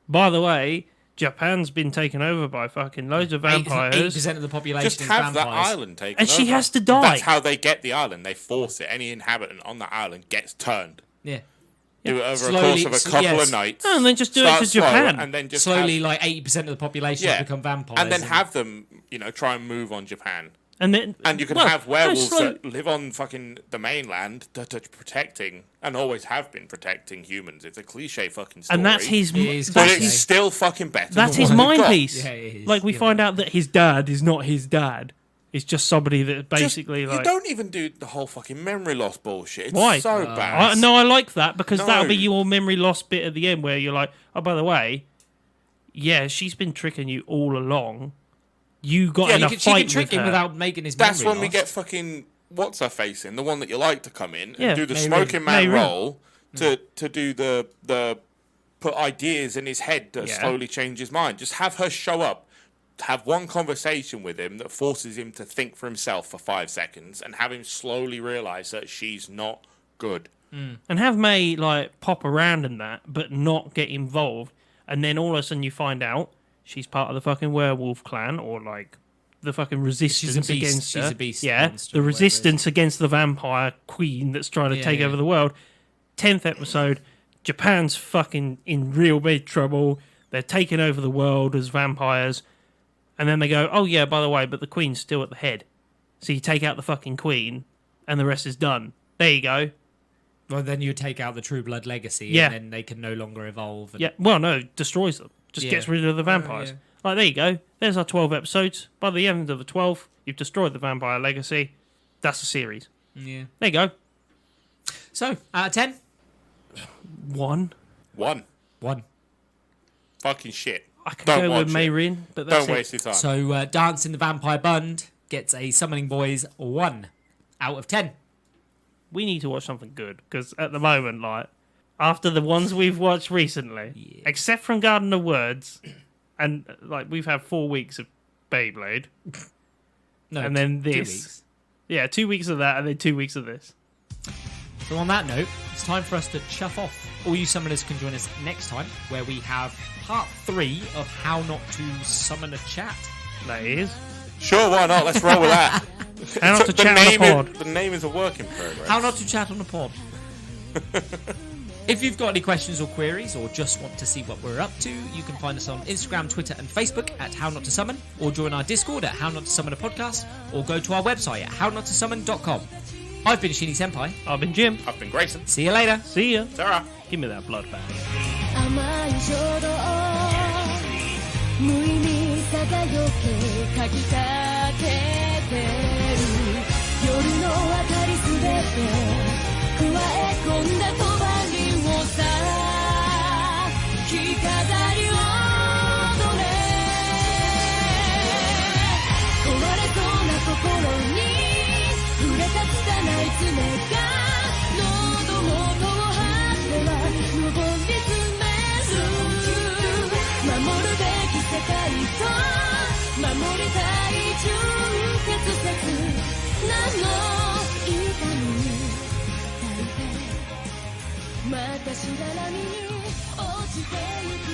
Speaker 2: by the way, Japan's been taken over by fucking loads of vampires,
Speaker 1: 8% of the population
Speaker 3: Just
Speaker 1: is
Speaker 3: have that
Speaker 1: vampires.
Speaker 3: island taken
Speaker 2: and she
Speaker 3: over.
Speaker 2: has to die.
Speaker 3: That's how they get the island. They force it. Any inhabitant on the island gets turned.
Speaker 1: Yeah.
Speaker 3: Do it over
Speaker 1: Slowly-
Speaker 3: a course of a couple
Speaker 1: yes.
Speaker 3: of nights.
Speaker 2: Oh, and then just do it
Speaker 3: Start
Speaker 2: to
Speaker 3: slow,
Speaker 2: Japan.
Speaker 3: and then just
Speaker 1: Slowly,
Speaker 3: have,
Speaker 1: like 80% of the population have become vampires.
Speaker 3: and then have them, try and move on Japan.
Speaker 2: and then
Speaker 3: And you can
Speaker 2: well,
Speaker 3: have werewolves
Speaker 2: no, slow-
Speaker 3: that live on fucking the mainland that are protecting, and always have been protecting humans. It's a cliche fucking story.
Speaker 2: and that's his.
Speaker 1: It is
Speaker 3: But
Speaker 1: cliche.
Speaker 3: it's still fucking better.
Speaker 2: That's
Speaker 3: than
Speaker 2: his
Speaker 3: what we've
Speaker 2: mind
Speaker 3: got.
Speaker 2: piece.
Speaker 1: Yeah, it is,
Speaker 2: Like we
Speaker 1: you
Speaker 2: find
Speaker 1: know.
Speaker 2: out that his dad is not his dad. It's just somebody that
Speaker 3: Just-
Speaker 2: basically
Speaker 3: you
Speaker 2: like.
Speaker 3: don't even do the whole fucking memory loss bullshit. It's
Speaker 2: Why?
Speaker 3: so bad.
Speaker 2: No, I like that because
Speaker 3: No.
Speaker 2: that'll be your memory loss bit at the end where you're like, oh, by the way, yeah, she's been tricking you all along. You got in a
Speaker 1: she
Speaker 2: fight
Speaker 1: can trick
Speaker 2: with
Speaker 1: him
Speaker 2: her.
Speaker 1: without making his
Speaker 3: That's
Speaker 1: memory
Speaker 3: when we
Speaker 1: lost.
Speaker 3: get fucking what's her face in, the one that you like to come in
Speaker 2: Yeah,
Speaker 3: and do the
Speaker 1: Mayrin.
Speaker 3: smoking man
Speaker 2: Mayrin.
Speaker 3: role to do the put ideas in his head that
Speaker 2: Yeah.
Speaker 3: slowly change his mind. Just have her show up, have one conversation with him that forces him to think for himself for 5 seconds, and have him slowly realise that she's not good.
Speaker 2: And have May like pop around in that, but not get involved. And then all of a sudden you find out she's part of the fucking werewolf clan, or like the fucking resistance
Speaker 1: beast.
Speaker 2: against
Speaker 1: She's
Speaker 2: her.
Speaker 1: a beast
Speaker 2: Yeah,
Speaker 1: monster
Speaker 2: the
Speaker 1: or whatever it is.
Speaker 2: resistance against the vampire queen that's trying to
Speaker 1: Yeah,
Speaker 2: take
Speaker 1: yeah.
Speaker 2: over the world. 10th episode, Japan's fucking in real big trouble. They're taking over the world as vampires. And then they go, oh yeah, by the way, but the queen's still at the head. So you take out the fucking queen, and the rest is done. There you go.
Speaker 1: Well, then you take out the True Blood legacy,
Speaker 2: Yeah.
Speaker 1: and then they can no longer evolve. And
Speaker 2: Yeah, well, no, destroys them. Just
Speaker 1: Yeah.
Speaker 2: gets rid of the vampires.
Speaker 1: yeah.
Speaker 2: Like, there you go. There's our 12 episodes. By the end of the 12, you've destroyed the vampire legacy. That's a series.
Speaker 1: Yeah.
Speaker 2: There you go.
Speaker 1: So, out of 10?
Speaker 2: 1.
Speaker 3: One.
Speaker 1: 1.
Speaker 3: Fucking shit.
Speaker 2: I could
Speaker 3: Don't
Speaker 2: go with
Speaker 3: watch it.
Speaker 2: Mayrin, but that's
Speaker 3: Don't
Speaker 2: it.
Speaker 3: waste your time.
Speaker 1: So, Dancing the Vampire Bund gets a Summoning Boys 1 out of 10.
Speaker 2: We need to watch something good, because at the moment, like, after the ones we've watched recently,
Speaker 1: Yeah.
Speaker 2: except from Garden of Words, and, like, we've had 4 weeks of Beyblade.
Speaker 1: No,
Speaker 2: And then
Speaker 1: 2
Speaker 2: this.
Speaker 1: weeks.
Speaker 2: Yeah, 2 weeks of that, and then 2 weeks of this.
Speaker 1: So on that note, it's time for us to chuff off. All you summoners can join us next time, where we have part 3 of How Not to Summon a Chat.
Speaker 2: That is.
Speaker 3: Sure, why not? Let's roll with that.
Speaker 2: How not to chat on the
Speaker 3: name
Speaker 2: pod.
Speaker 3: the name is a work in progress.
Speaker 1: How Not to Chat on the Pod. If you've got any questions or queries, or just want to see what we're up to, you can find us on Instagram, Twitter, and Facebook at How Not to Summon, or join our Discord at How Not to Summon a Podcast, or go to our website at hownottosummon.com. I've been Shini Senpai.
Speaker 2: I've been Jim.
Speaker 3: I've been Grayson.
Speaker 1: See you later.
Speaker 2: See ya.
Speaker 3: Sarah.
Speaker 2: Give me that blood back.
Speaker 4: 甘い衝動無意味さが余計かきたててる夜の明かりすべて加え込んだ帳をさ着飾り踊れ壊れそうな心に触れた拙い爪が喉元を張っては上り詰める守るべき世界と守りたい純潔説何の痛み大抵また白波に落ちてゆく